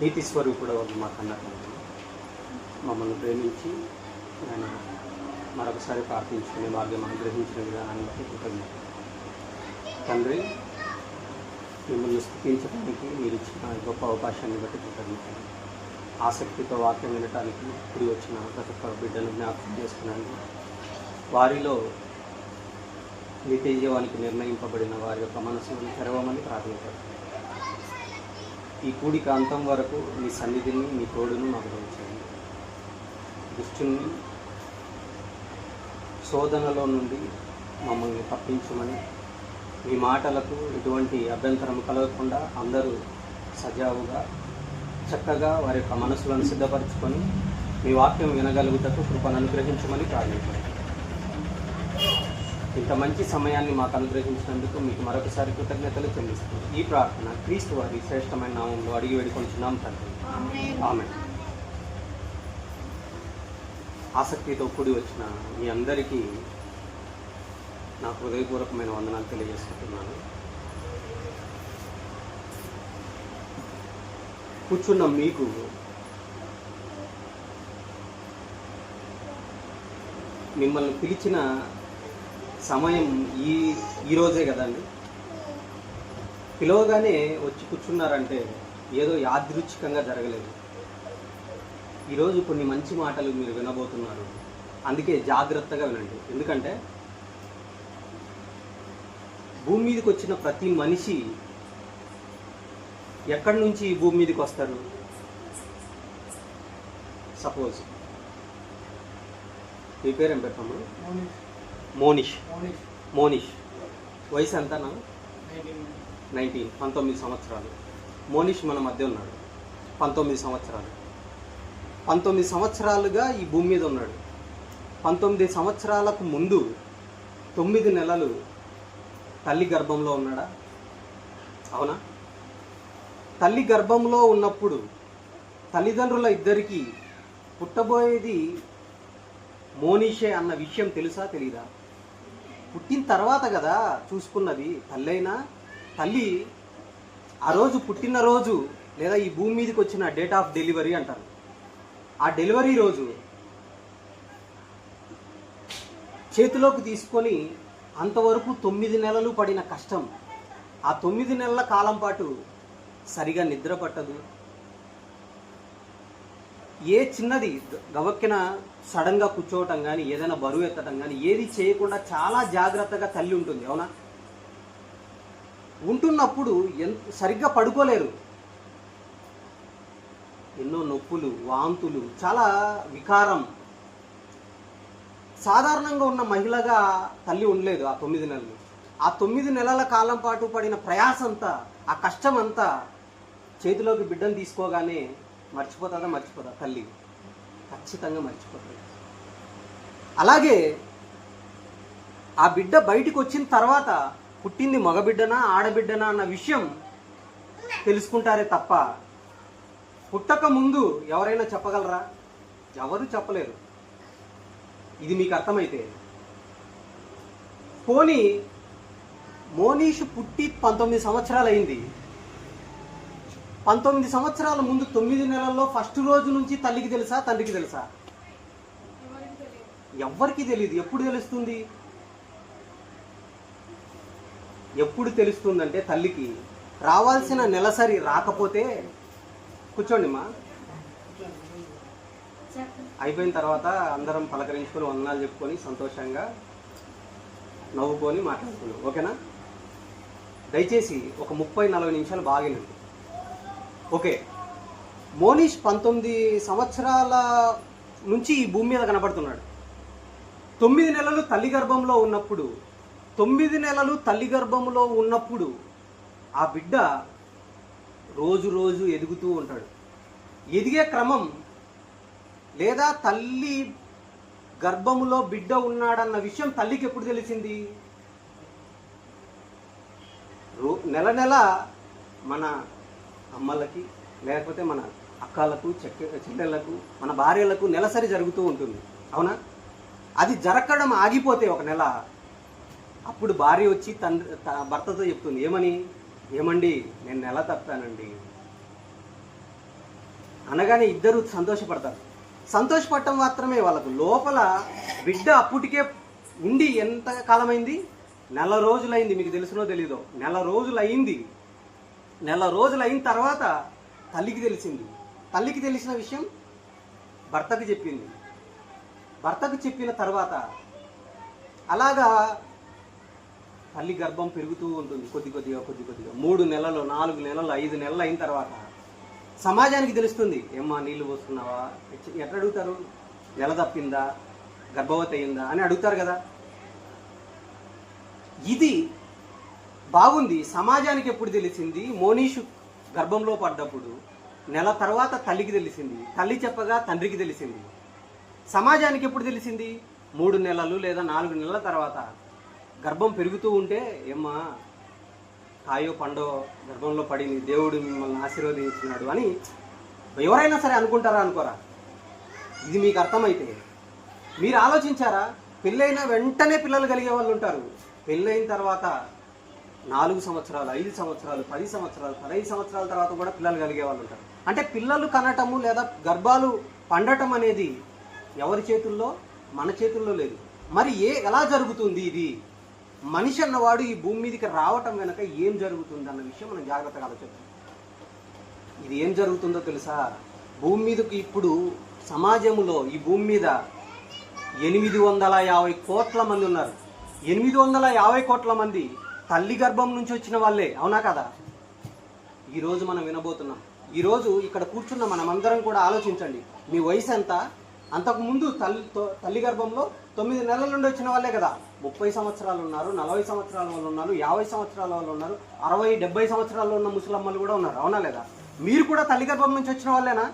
నీతి స్వరూపుడు మా కన్నా మమ్మల్ని ప్రేమించి ఆయన మరొకసారి ప్రార్థించుకునే భాగ్యం అనుగ్రహించిన విధానాన్ని బట్టి కృతజ్ఞత. తండ్రి, మిమ్మల్ని స్తుతించడానికి మీరు ఇచ్చిన గొప్ప అవకాశాన్ని బట్టి కృతజ్ఞత. ఆసక్తితో వాక్యం వినటానికి ఇప్పుడు వచ్చిన ప్రతి ఒక్క బిడ్డను జ్ఞాపకం చేసుకున్నాను. వారిలో నిత్య జీవానికి నిర్ణయింపబడిన వారి యొక్క మనసులను తెరవమని ప్రార్థించారు. ఈ కూడిక అంతం వరకు మీ సన్నిధిని, మీ తోడును మాకు దయచేయండి. దుష్టుని శోధనలో నుండి మమ్మల్ని తప్పించమని, మీ మాటలకు ఎటువంటి అభ్యంతరం కలగకుండా అందరూ సజావుగా చక్కగా వారి యొక్క మనసులను సిద్ధపరచుకొని మీ వాక్యం వినగలుగుటకు కృపను అనుగ్రహించమని ప్రార్థించారు. ఇంత మంచి సమయాన్ని మాకు అనుగ్రహించినందుకు మీకు మరొకసారి కృతజ్ఞతలు చెల్లిస్తున్నాం. ఈ ప్రార్థన క్రీస్తు వారి శ్రేష్టమైన నామంలో అడిగి వేడుకొంచున్నాం తండ్రి. ఆమేన్. ఆసక్తితో కూడి వచ్చిన మీ అందరికీ నా హృదయపూర్వకమైన వందనాలు తెలియజేసుకుంటున్నాను. కూర్చున్న మీకు మిమ్మల్ని పిలిచిన సమయం ఈరోజే కదండి. పిలవగానే వచ్చి కూర్చున్నారంటే ఏదో యాదృచ్ఛికంగా జరగలేదు. ఈరోజు కొన్ని మంచి మాటలు మీరు వినబోతున్నారు. అందుకే జాగ్రత్తగా వినండి. ఎందుకంటే భూమి మీదకి వచ్చిన ప్రతి మనిషి ఎక్కడి నుంచి భూమి మీదకి వస్తారు? సపోజ్ మీ పేరు ఏం పెట్టాము? మోనిష్. వయసు ఎంత? 19 సంవత్సరాలు. మోనిష్ మన మధ్య ఉన్నాడు. 19 సంవత్సరాలు. 19 సంవత్సరాలుగా ఈ భూమి మీద ఉన్నాడు. 19 సంవత్సరాలకు ముందు 9 నెలలు తల్లి గర్భంలో ఉన్నాడా? అవునా? తల్లి గర్భంలో ఉన్నప్పుడు తల్లిదండ్రుల ఇద్దరికీ పుట్టబోయేది మోనిషే అన్న విషయం తెలుసా తెలీదా? పుట్టిన తర్వాత కదా చూసుకున్నది. తల్లి ఆ రోజు పుట్టినరోజు లేదా ఈ భూమి మీదకి వచ్చిన డేట్ ఆఫ్ డెలివరీ అంటారు. ఆ డెలివరీ రోజు చేతిలోకి తీసుకొని అంతవరకు 9 నెలలు పడిన కష్టం, ఆ 9 నెలల కాలం పాటు సరిగా నిద్ర పట్టదు. ఏ చిన్నది గవక్కిన సడన్గా కూర్చోవటం కానీ, ఏదైనా బరువు ఎత్తడం కానీ ఏది చేయకుండా చాలా జాగ్రత్తగా తల్లి ఉంటుంది. అవునా? ఉంటున్నప్పుడు సరిగ్గా పడుకోలేరు. ఎన్నో నొప్పులు, వాంతులు, చాలా వికారం. సాధారణంగా ఉన్న మహిళగా తల్లి ఉండలేదు ఆ 9 నెలలు. ఆ 9 నెలల కాలం పాటు పడిన ప్రయాసంతా, ఆ కష్టం అంతా చేతిలోకి బిడ్డను తీసుకోగానే మర్చిపోదా తల్లి? ఖచ్చితంగా మర్చిపోతుంది. అలాగే ఆ బిడ్డ బయటికి వచ్చిన తర్వాత పుట్టింది మగబిడ్డనా ఆడబిడ్డనా అన్న విషయం తెలుసుకుంటారే తప్ప పుట్టక ముందు ఎవరైనా చెప్పగలరా? ఎవరు చెప్పలేరు. ఇది మీకు అర్థమైతే. పోనీ మోనీష్ పుట్టి 19 సంవత్సరాలు అయింది. 19 సంవత్సరాల ముందు 9 నెలల్లో ఫస్ట్ రోజు నుంచి తల్లికి తెలుసా, తండ్రికి తెలుసా? ఎవ్వరికి తెలియదు. ఎప్పుడు తెలుస్తుంది? ఎప్పుడు తెలుస్తుందంటే తల్లికి రావాల్సిన నెలసరి రాకపోతే, కూర్చోండి మా, అయిపోయిన తర్వాత అందరం పలకరించుకొని వందనాలు చెప్పుకొని సంతోషంగా నవ్వుకొని మాట్లాడుకున్నాం. ఓకేనా? దయచేసి ఒక 30-40 నిమిషాలు బాగినండి. ఓకే. మోనీష్ 19 సంవత్సరాల నుంచి ఈ భూమి మీద కనపడుతున్నాడు. 9 నెలలు తల్లి గర్భంలో ఉన్నప్పుడు ఆ బిడ్డ రోజు రోజు ఎదుగుతూ ఉంటాడు. ఎదిగే క్రమం లేదా తల్లి గర్భములో బిడ్డ ఉన్నాడన్న విషయం తల్లికి ఎప్పుడు తెలిసింది? నెల మన అమ్మలకి లేకపోతే మన అక్కలకు, చెల్లెళ్ళకు, మన భార్యలకు నెలసరి జరుగుతూ ఉంటుంది. అవునా? అది జరగడం ఆగిపోతే ఒక నెల, అప్పుడు భార్య వచ్చి భర్తతో చెప్తుంది. ఏమండి, నేను నెల తప్పానండి. అనగానే ఇద్దరు సంతోషపడతారు. సంతోషపడటం మాత్రమే వాళ్ళకు లోపల బిడ్డ అప్పటికే ఉండి ఎంత కాలమైంది? 4 రోజులైంది. మీకు తెలుసునో తెలీదో, 4 రోజులైంది. 4 రోజులైన తర్వాత తల్లికి తెలిసింది. తల్లికి తెలిసిన విషయం భర్తకు చెప్పింది. భర్తకు చెప్పిన తర్వాత అలాగా తల్లి గర్భం పెరుగుతూ ఉంటుంది కొద్ది కొద్దిగా 3 నెలలు, 4 నెలలు, 5 నెలలు అయిన తర్వాత సమాజానికి తెలుస్తుంది. ఏమ్మా నీళ్లు పోసుకున్నావా? ఎట్లా అడుగుతారు? నెల తప్పిందా, గర్భవతి అయిందా అని అడుగుతారు కదా. ఇది బాగుంది. సమాజానికి ఎప్పుడు తెలిసింది? మోనీషు గర్భంలో పడ్డప్పుడు నెల తర్వాత తల్లికి తెలిసింది. తల్లి చెప్పగా తండ్రికి తెలిసింది. సమాజానికి ఎప్పుడు తెలిసింది? 3 నెలలు లేదా 4 నెలల తర్వాత. గర్భం పెరుగుతూ ఉంటే ఏమ్మా కాయో పండో గర్భంలో పడింది, దేవుడు మిమ్మల్ని ఆశీర్వదించినాడు అని ఎవరైనా సరే అనుకుంటారా? అనుకోరా? ఇది మీకు అర్థమైతే మీరు ఆలోచించారా? పెళ్ళైన వెంటనే పిల్లలు కలిగే వాళ్ళు ఉంటారు. పెళ్ళైన తర్వాత 4 సంవత్సరాలు, 5 సంవత్సరాలు, 10 సంవత్సరాలు, 15 సంవత్సరాల తర్వాత కూడా పిల్లలు కలిగే వాళ్ళు ఉంటారు. అంటే పిల్లలు కనటము లేదా గర్భాలు పండటం అనేది ఎవరి చేతుల్లో? మన చేతుల్లో లేదు. మరి ఎలా జరుగుతుంది ఇది? మనిషి అన్నవాడు ఈ భూమి మీదకి రావటం వెనక ఏం జరుగుతుంది అన్న విషయం మనం జాగ్రత్తగా ఆలోచిద్దాం. ఇది ఏం జరుగుతుందో తెలుసా? భూమి మీదకి ఇప్పుడు సమాజంలో ఈ భూమి మీద 850 కోట్ల మంది ఉన్నారు. 850 కోట్ల మంది తల్లి గర్భం నుంచి వచ్చిన వాళ్ళే, అవునా కదా? ఈరోజు మనం వినబోతున్నాం. ఈరోజు ఇక్కడ కూర్చున్న మనమందరం కూడా ఆలోచించండి. మీ వయసు ఎంత? అంతకుముందు తల్లి గర్భంలో 9 నెలల నుండి వచ్చిన వాళ్ళే కదా. 30 సంవత్సరాలు ఉన్నారు, 40 సంవత్సరాల వాళ్ళు ఉన్నారు, 50 సంవత్సరాల వాళ్ళు ఉన్నారు, 60, 70 సంవత్సరాల్లో ఉన్న ముసలమ్మలు కూడా ఉన్నారు, అవునా లేదా? మీరు కూడా తల్లి గర్భం నుంచి వచ్చిన వాళ్ళేనా?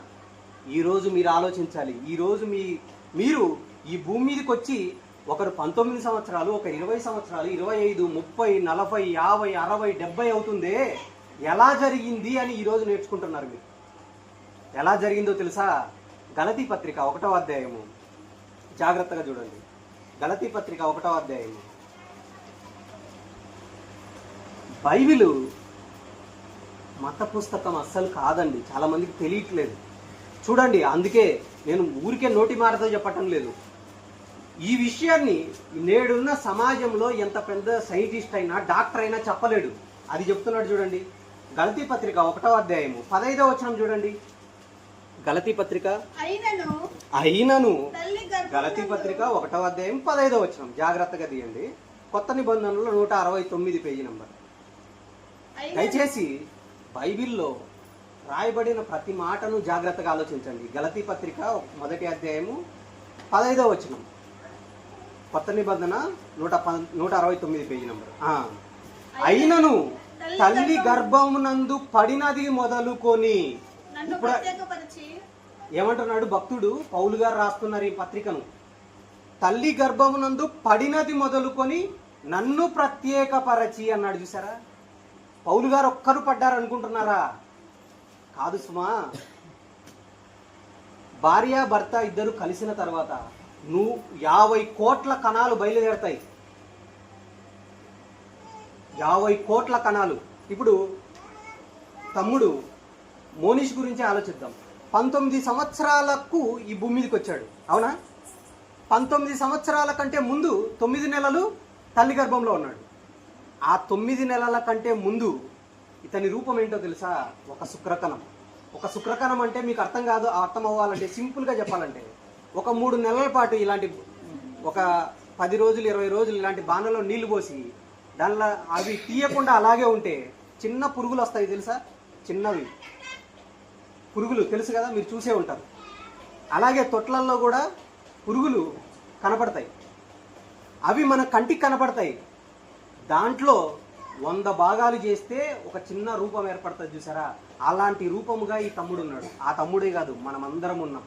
ఈరోజు మీరు ఆలోచించాలి. ఈరోజు మీరు ఈ భూమి మీదకి వచ్చి ఒకరు 19 సంవత్సరాలు, ఒక 20 సంవత్సరాలు, 25, 30, 40, 50, 60, 70 అవుతుందే. ఎలా జరిగింది అని ఈరోజు నేర్చుకుంటున్నారు మీరు. ఎలా జరిగిందో తెలుసా? గలతీ పత్రిక 1వ అధ్యాయము జాగ్రత్తగా చూడండి. గలతీ పత్రిక 1వ అధ్యాయము. బైబిలు మత పుస్తకం అస్సలు కాదండి. చాలా మందికి తెలియట్లేదు. చూడండి, అందుకే నేను ఊరికే నోటి మాటతో చెప్పటం లేదు. ఈ విషయాన్ని నేడున్న సమాజంలో ఎంత పెద్ద సైంటిస్ట్ అయినా డాక్టర్ అయినా చెప్పలేడు. అది చెప్తున్నాడు చూడండి. గలతీ పత్రిక 1వ అధ్యాయము 15వ వచనం చూడండి. గలతీ పత్రిక అయినను గలతీ పత్రిక 1వ అధ్యాయం 15వ వచనం జాగ్రత్తగా తీయండి. కొత్త నిబంధనలో 169 పేజీ నంబర్. దయచేసి బైబిల్లో రాయబడిన ప్రతి మాటను జాగ్రత్తగా ఆలోచించండి. గలతీ పత్రిక 1వ అధ్యాయము 15వ వచనం, కొత్త నిబంధన 169 పేజీ నంబర్. అయినను తల్లి గర్భమునందు పడినది మొదలుకొని, ఇప్పుడు ఏమంటున్నాడు భక్తుడు పౌలు గారు రాస్తున్నారు ఈ పత్రికను. తల్లి గర్భమునందు పడినది మొదలుకొని నన్ను ప్రత్యేకపరచి అన్నాడు. చూసారా? పౌలు గారు ఒక్కరు పడ్డారు అనుకుంటున్నారా? కాదు సుమా. భార్య భర్త ఇద్దరు కలిసిన తర్వాత 50 కోట్ల కణాలు బయలుదేరతాయి. 50 కోట్ల కణాలు. ఇప్పుడు తమ్ముడు మోనీష్ గురించి ఆలోచిద్దాం. 19 సంవత్సరాలకు ఈ భూమి మీదకి వచ్చాడు, అవునా? 19 సంవత్సరాల కంటే ముందు 9 నెలలు తల్లి గర్భంలో ఉన్నాడు. ఆ 9 నెలల కంటే ముందు ఇతని రూపం ఏంటో తెలుసా? ఒక శుక్రకణం. ఒక శుక్రకణం అంటే మీకు అర్థం కాదు, అర్థం అవ్వాలంటే సింపుల్గా చెప్పాలంటే ఒక 3 నెలల పాటు ఇలాంటి ఒక 10 రోజులు 20 రోజులు ఇలాంటి బాణలో నీళ్లు పోసి దానిలో అవి తీయకుండా అలాగే ఉంటే చిన్న పురుగులు వస్తాయి తెలుసా? చిన్నవి పురుగులు తెలుసు కదా, మీరు చూసే ఉంటారు. అలాగే తొట్లల్లో కూడా పురుగులు కనపడతాయి. అవి మన కంటికి కనపడతాయి. దాంట్లో 100 భాగాలు చేస్తే ఒక చిన్న రూపం ఏర్పడుతుంది చూసారా? అలాంటి రూపముగా ఈ తమ్ముడు ఉన్నాడు. ఆ తమ్ముడే కాదు, మనం అందరం ఉన్నాం.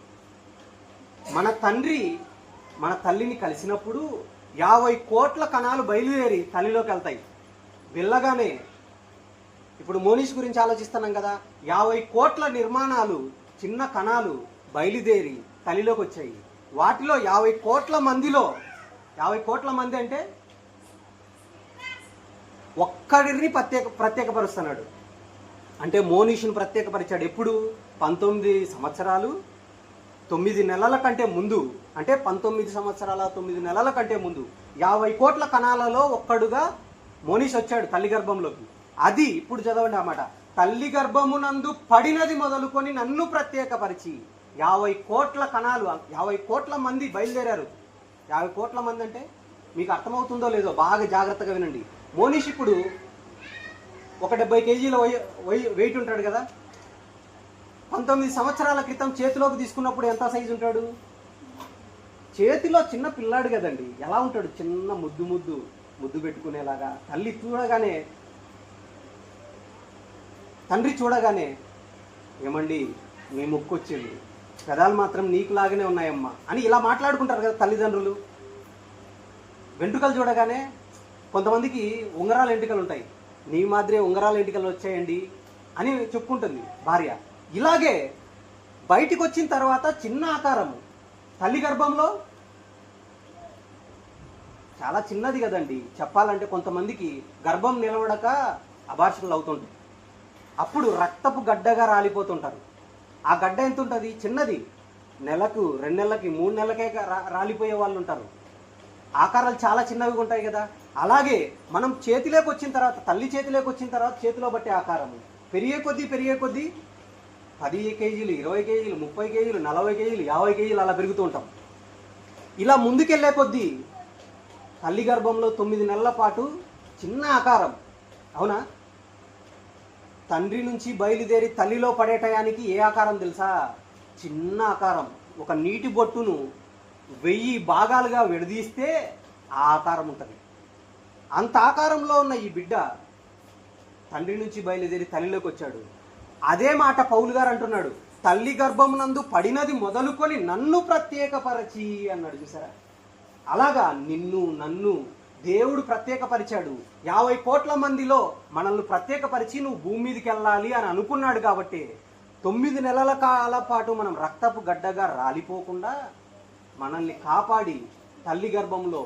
మన తండ్రి మన తల్లిని కలిసినప్పుడు 50 కోట్ల కణాలు బయలుదేరి తల్లిలోకి వెళ్తాయి. వెళ్ళగానే ఇప్పుడు మోనీష్ గురించి ఆలోచిస్తున్నాం కదా, 50 కోట్ల నిర్మాణాలు చిన్న కణాలు బయలుదేరి తల్లిలోకి వచ్చాయి. వాటిలో 50 కోట్ల మందిలో 50 కోట్ల మంది అంటే ఒక్కడిని ప్రత్యేకపరుస్తున్నాడు. అంటే మోనీషుని ప్రత్యేకపరిచాడు ఎప్పుడు? 19 సంవత్సరాలు 9 నెలల కంటే ముందు, అంటే 19 సంవత్సరాల 9 నెలల కంటే ముందు 50 కోట్ల కణాలలో ఒక్కడుగా మోనీష్ వచ్చాడు తల్లి గర్భంలోకి. అది ఇప్పుడు చదవండి అన్నమాట. తల్లి గర్భమునందు పడినది మొదలుకొని నన్ను ప్రత్యేకపరిచి 50 కోట్ల కణాలు, 50 కోట్ల మంది బయలుదేరారు. 50 కోట్ల మంది అంటే మీకు అర్థమవుతుందో లేదో బాగా జాగ్రత్తగా వినండి. మోనీష్ ఇప్పుడు ఒక 70 కేజీల వెయిట్ ఉంటాడు కదా. 19 సంవత్సరాల క్రితం చేతిలోకి తీసుకున్నప్పుడు ఎంత సైజు ఉంటాడు? చేతిలో చిన్న పిల్లాడు కదండి, ఎలా ఉంటాడు? చిన్న ముద్దు పెట్టుకునేలాగా. తండ్రి చూడగానే ఏమండి మీ ముక్కు వచ్చింది, పెదాలు మాత్రం నీకులాగానే ఉన్నాయమ్మా అని ఇలా మాట్లాడుకుంటారు కదా తల్లిదండ్రులు. వెంట్రుకలు చూడగానే కొంతమందికి ఉంగరాల ఎంటికలు ఉంటాయి, నీ మాదిరే ఉంగరాల ఎంటికలు వచ్చాయండి అని చెప్పుకుంటుంది భార్య. ఇలాగే బయటికి వచ్చిన తర్వాత చిన్న ఆకారము, తల్లి గర్భంలో చాలా చిన్నది కదండి. చెప్పాలంటే కొంతమందికి గర్భం నిలబడక అబార్షన్లు అవుతుంటాయి. అప్పుడు రక్తపు గడ్డగా రాలిపోతుంటారు. ఆ గడ్డ ఎంత ఉంటుంది? చిన్నది. నెలకు 2 నెలలకి 3 నెలలకే రాలిపోయే వాళ్ళు ఉంటారు. ఆకారాలు చాలా చిన్నవి ఉంటాయి కదా. అలాగే మనం చేతిలోకి వచ్చిన తర్వాత, తల్లి చేతిలోకి వచ్చిన తర్వాత చేతిలో బట్టే ఆకారము పెరిగే కొద్దీ 10 కేజీలు, 20 కేజీలు, 30 కేజీలు, 40 కేజీలు, 50 కేజీలు అలా పెరుగుతూ ఉంటాం. ఇలా ముందుకెళ్లే కొద్దీ తల్లి గర్భంలో 9 నెలల పాటు చిన్న ఆకారం. అవునా? తండ్రి నుంచి బయలుదేరి తల్లిలో పడే టయానికి ఏ ఆకారం తెలుసా? చిన్న ఆకారం. ఒక నీటి బొట్టును 1000 భాగాలుగా విడదీస్తే ఆ ఆకారం ఉంటుంది. అంత ఆకారంలో ఉన్న ఈ బిడ్డ తండ్రి నుంచి బయలుదేరి తల్లిలోకి వచ్చాడు. అదే మాట పౌలు గారు అంటున్నాడు, తల్లి గర్భమునందు పడినది మొదలుకొని నన్ను ప్రత్యేకపరచి అన్నాడు. చూసారా? అలాగా నన్ను దేవుడు ప్రత్యేకపరిచాడు. 50 కోట్ల మందిలో మనల్ని ప్రత్యేకపరిచి నువ్వు భూమి మీదకి వెళ్ళాలి అని అనుకున్నాడు. కాబట్టి 9 నెలల కాల పాటు మనం రక్తపు గడ్డగా రాలిపోకుండా మనల్ని కాపాడి తల్లి గర్భంలో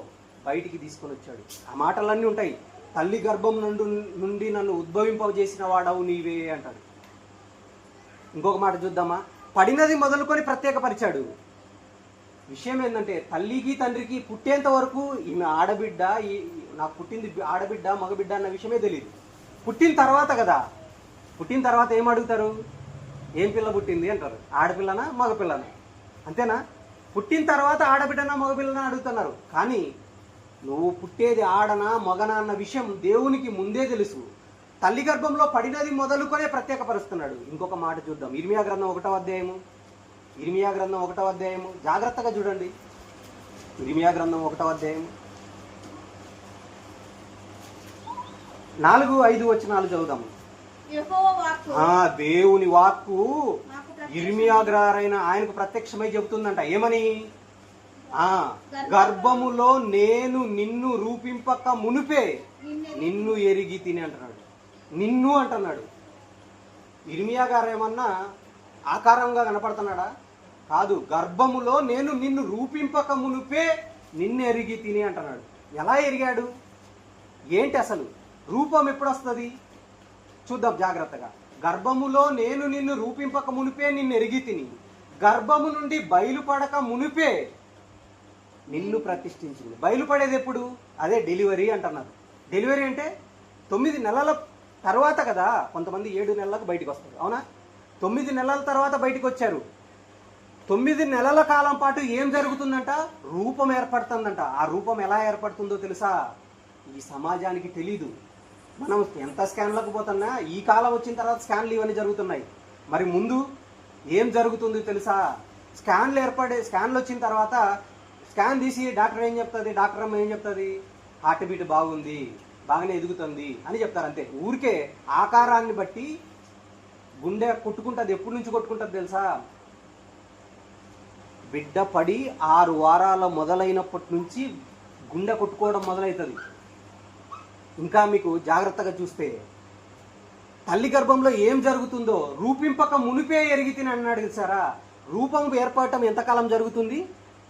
బయటికి తీసుకొని వచ్చాడు. ఆ మాటలన్నీ ఉంటాయి. తల్లి గర్భం నుండి నన్ను ఉద్భవింపజేసిన వాడవు నీవే అంటాడు. ఇంకొక మాట చూద్దామా? పడినది మొదలుకొని ప్రత్యేకపరిచాడు. విషయం ఏంటంటే తల్లికి తండ్రికి పుట్టేంత వరకు ఈమె ఆడబిడ్డ, నాకు పుట్టింది ఆడబిడ్డ మగబిడ్డ అన్న విషయమే తెలియదు. పుట్టిన తర్వాత కదా, పుట్టిన తర్వాత ఏం అడుగుతారు? ఏం పిల్ల పుట్టింది అంటారు. ఆడపిల్లనా మగపిల్లనా? అంతేనా? పుట్టిన తర్వాత ఆడబిడ్డనా మగపిల్లనా అడుగుతున్నారు. కానీ నువ్వు పుట్టేది ఆడనా మగనా అన్న విషయం దేవునికి ముందే తెలుసు. తల్లి గర్భంలో పడినది మొదలుకొనే ప్రత్యేకపరుస్తున్నాడు. ఇంకొక మాట చూద్దాం. ఇర్మియా గ్రంథం 1వ అధ్యాయము జాగ్రత్తగా చూడండి. ఇర్మియా గ్రంథం 1వ అధ్యాయము 4-5 వచనాలు చదువుదాము. దేవుని వాక్కు ఇర్మియా గారైన ఆయనకు ప్రత్యక్షమై చెబుతుందంట. ఏమని? గర్భములో నేను నిన్ను రూపింపక మునిపే నిన్ను ఎరిగి తిని అంటున్నాడు. నిన్ను అంటున్నాడు. ఇర్మియా గారు ఏమన్నా ఆకారంగా కనపడుతున్నాడా? కాదు. గర్భములో నేను నిన్ను రూపింపక మునిపే నిన్ను ఎరిగి తిని అంటున్నాడు. ఎలా ఎరిగాడు? ఏంటి అసలు? రూపం ఎప్పుడు వస్తుంది చూద్దాం జాగ్రత్తగా. గర్భములో నేను నిన్ను రూపింపక మునిపే నిన్ను ఎరిగి తిని, గర్భము నుండి బయలుపడక మునిపే నిన్ను ప్రతిష్ఠించింది. బయలుపడేది ఎప్పుడు? అదే డెలివరీ అంటున్నారు. డెలివరీ అంటే 9 నెలల తర్వాత కదా. కొంతమంది 7 నెలలకు బయటకు వస్తారు. అవునా? 9 నెలల తర్వాత బయటకు వచ్చారు. 9 నెలల కాలం పాటు ఏం జరుగుతుందంట? రూపం ఏర్పడుతుందంట. ఆ రూపం ఎలా ఏర్పడుతుందో తెలుసా? ఈ సమాజానికి తెలీదు. మనం ఎంత స్కాన్లకు పోతున్నా ఈ కాలం వచ్చిన తర్వాత స్కాన్లు ఇవన్నీ జరుగుతున్నాయి. మరి ముందు ఏం జరుగుతుందో తెలుసా? స్కాన్లు వచ్చిన తర్వాత స్కాన్ తీసి డాక్టర్ ఏం చెప్తుంది? డాక్టర్ అమ్మ ఏం చెప్తుంది? హార్ట్ బీట్ బాగుంది, బాగానే ఎదుగుతుంది అని చెప్తారు. అంతే. ఊరికే ఆకారాన్ని బట్టి గుండె కొట్టుకుంటుంది. ఎప్పటి నుంచి కొట్టుకుంటుంది తెలుసా? బిడ్డ పడి 6 వారాల మొదలైనప్పటి నుంచి గుండె కొట్టుకోవడం మొదలవుతుంది. ఇంకా మీకు జాగ్రత్తగా చూస్తే తల్లి గర్భంలో ఏం జరుగుతుందో రూపింపక మునిపే ఎరిగితిని అన్నాడు తెలుసారా? రూపం ఏర్పడటం ఎంతకాలం జరుగుతుంది?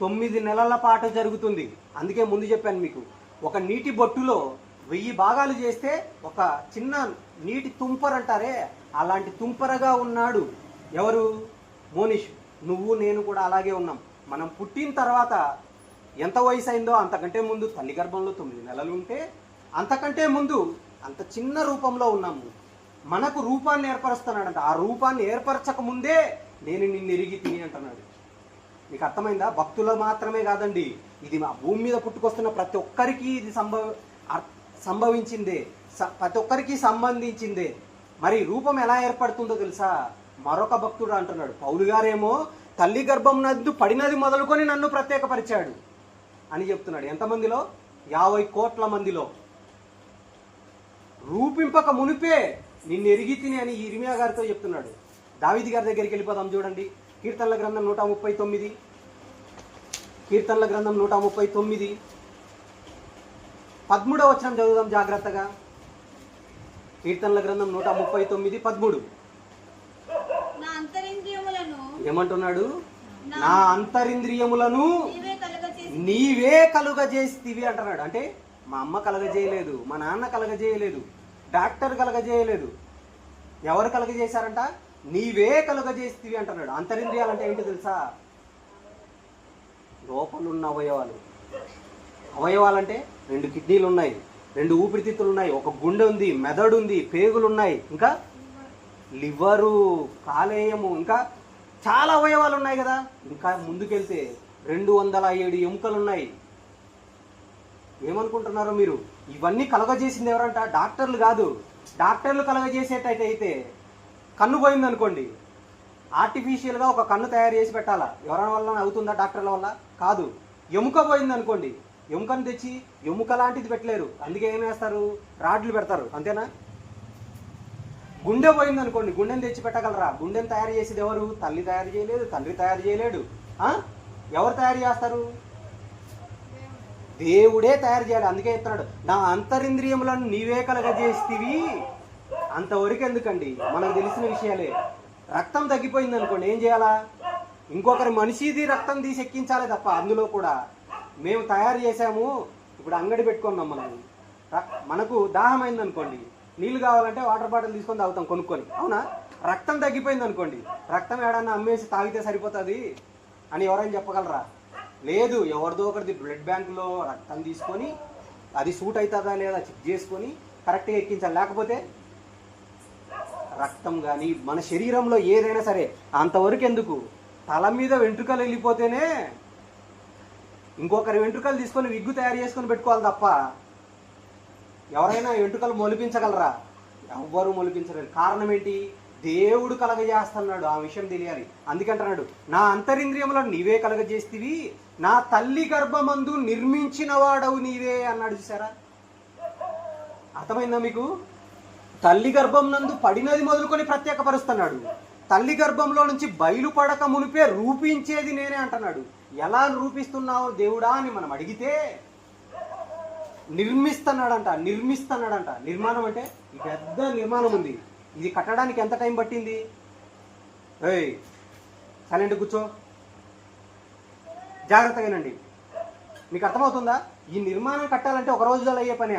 9 నెలల పాటు జరుగుతుంది. అందుకే ముందు చెప్పాను మీకు, ఒక నీటి బొట్టులో 1000 భాగాలు చేస్తే ఒక చిన్న నీటి తుంపర అంటారే అలాంటి తుంపరగా ఉన్నాడు. ఎవరు? మోనిష్. నువ్వు నేను కూడా అలాగే ఉన్నాం. మనం పుట్టిన తర్వాత ఎంత వయసు అయిందో అంతకంటే ముందు తల్లి గర్భంలో 9 నెలలు ఉంటే అంతకంటే ముందు అంత చిన్న రూపంలో ఉన్నాము. మనకు రూపాన్ని ఏర్పరుస్తున్నాడంట. ఆ రూపాన్ని ఏర్పరచక ముందే నేను నిన్ను ఎరిగి తిని అంటున్నాడు. మీకు అర్థమైందా? భక్తులు మాత్రమే కాదండి, ఇది మా భూమి మీద పుట్టుకొస్తున్న ప్రతి ఒక్కరికి ఇది సంభవించిందే, ప్రతి ఒక్కరికి సంబంధించిందే. మరి రూపం ఎలా ఏర్పడుతుందో తెలుసా? మరొక భక్తుడు అంటున్నాడు, పౌలు గారేమో తల్లి గర్భం నందు పడినది మొదలుకొని నన్ను ప్రత్యేకపరిచాడు అని చెప్తున్నాడు. ఎంతమందిలో? 50 కోట్ల మందిలో. రూపింపక మునిపే నిన్ను ఎరిగి తిని అని ఇర్మియా గారితో చెప్తున్నాడు. దావీదు గారి దగ్గరికి వెళ్ళిపోదాం చూడండి. కీర్తనల గ్రంథం 139, కీర్తనల గ్రంథం 139 13వ వచనం చదువుదాం జాగ్రత్తగా. కీర్తనల గ్రంథం 139 13. ఏమంటున్నాడు? నా అంతరింద్రియములను నీవే కలుగజేస్తివి అంటున్నాడు. అంటే మా అమ్మ కలగజేయలేదు, మా నాన్న కలగజేయలేదు, డాక్టర్ కలగజేయలేదు. ఎవరు కలగజేశారంట? నీవే కలుగజేస్తివి అంటున్నాడు. అంతరింద్రియాలు అంటే ఏంటి తెలుసా? లోపలున్న అవయవాలు. అవయవాలంటే 2 కిడ్నీలు ఉన్నాయి, 2 ఊపిరితిత్తులు ఉన్నాయి, ఒక గుండె ఉంది, మెదడు ఉంది, పేగులు ఉన్నాయి, ఇంకా లివరు, కాలేయము, ఇంకా చాలా అవయవాలు ఉన్నాయి కదా. ఇంకా ముందుకెళ్తే 207 ఎముకలు ఉన్నాయి. ఏమనుకుంటున్నారో మీరు? ఇవన్నీ కలగజేసింది ఎవరంట? డాక్టర్లు కాదు. డాక్టర్లు కలగజేసేటైతే కన్ను పోయింది అనుకోండి, ఆర్టిఫిషియల్గా ఒక కన్ను తయారు చేసి పెట్టాలా? ఎవరి వల్ల అవుతుందా? డాక్టర్ల వల్ల కాదు. ఎముక పోయింది అనుకోండి, ఎముకను తెచ్చి ఎముక లాంటిది పెట్టలేరు. అందుకే ఏం వేస్తారు? రాడ్లు పెడతారు. అంతేనా? గుండె పోయింది అనుకోండి, గుండెని తెచ్చి పెట్టగలరా? గుండెని తయారు చేసేది ఎవరు? తల్లి తయారు చేయలేదు, తండ్రి తయారు చేయలేడు. ఎవరు తయారు చేస్తారు? దేవుడే తయారు చేయాలి. అందుకే చెప్తున్నాడు, నా అంతరింద్రియములను నీవే కలగజేస్తివి. అంతవరకు ఎందుకండి? మనకు తెలిసిన విషయాలే. రక్తం తగ్గిపోయింది అనుకోండి, ఏం చేయాలా? ఇంకొకరి మనిషిది రక్తం తీసి ఎక్కించాలి తప్ప అందులో కూడా మేము తయారు చేసాము. ఇప్పుడు అంగడి పెట్టుకున్నాం మనం, మనకు దాహం అయింది అనుకోండి, నీళ్ళు కావాలంటే వాటర్ బాటిల్ తీసుకొని తాగుతాం కొనుక్కొని, అవునా? రక్తం తగ్గిపోయింది అనుకోండి, రక్తం ఏడన్నా అమ్మేసి తాగితే సరిపోతుంది అని ఎవరైనా చెప్పగలరా? లేదు. ఎవరిదో ఒకరిది బ్లడ్ బ్యాంకులో రక్తం తీసుకొని అది సూట్ అవుతుందా లేదా చెక్ చేసుకొని కరెక్ట్గా ఎక్కించాలి. లేకపోతే రక్తం కానీ మన శరీరంలో ఏదైనా సరే అంతవరకు ఎందుకు? తల మీద వెంట్రుకలు వెళ్ళిపోతేనే ఇంకొకరి వెంట్రుకలు తీసుకొని విగ్గు తయారు చేసుకొని పెట్టుకోవాలి తప్ప ఎవరైనా వెంట్రుకలు మొలిపించగలరా? ఎవ్వరూ మొలిపించలేరు. కారణం ఏంటి? దేవుడు కలగజేస్తున్నాడు. ఆ విషయం తెలియాలి. అందుకంటున్నాడు, నా అంతరింద్రియములను నీవే కలగజేస్తివి, నా తల్లి గర్భమందు నిర్మించిన వాడవు నీవే అన్నాడు. చూసారా? అర్థమైందా మీకు? తల్లి గర్భం నందు పడినది మొదలుకొని ప్రత్యేకపరుస్తున్నాడు. తల్లి గర్భంలో నుంచి బయలుపడక మునిపే రూపించేది నేనే అంటున్నాడు. ఎలా రూపిస్తున్నావు దేవుడా అని మనం అడిగితే నిర్మిస్తున్నాడంట. నిర్మాణం అంటే ఈ పెద్ద నిర్మాణం ఉంది. ఇది కట్టడానికి ఎంత టైం పట్టింది? ఏయ్ సైలెంట్ కూర్చో, జాగ్రత్తగానండి. మీకు అర్థమవుతుందా? ఈ నిర్మాణం కట్టాలంటే ఒక రోజులో అయ్యే పనే.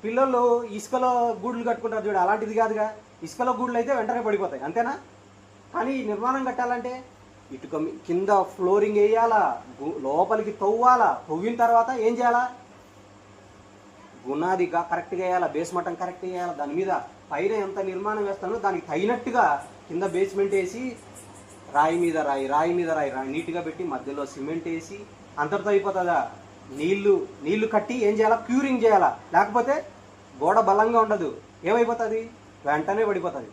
పిల్లలు ఇసుకలో గూడులు కట్టుకుంటారు చూడు, అలాంటిది కాదుగా. ఇసుకలో గూడులు అయితే వెంటనే పడిపోతాయి, అంతేనా? కానీ ఈ నిర్మాణం కట్టాలంటే ఇటుక కింద ఫ్లోరింగ్ వేయాలా, లోపలికి తవ్వాలా, తవ్విన తర్వాత ఏం చేయాలా? గునాది కరెక్ట్గా వేయాలా, బేస్ మట్టం కరెక్ట్గా వేయాలా, దాని మీద పైన ఎంత నిర్మాణం వేస్తానో దానికి తగినట్టుగా కింద బేస్మెంట్ వేసి రాయి మీద రాయి నీట్గా పెట్టి మధ్యలో సిమెంట్ వేసి అంతటితో అయిపోతుందా? నీళ్లు కట్టి ఏం చేయాలా? క్యూరింగ్ చేయాలా. లేకపోతే గోడ బలంగా ఉండదు, ఏమైపోతుంది? వెంటనే పడిపోతుంది.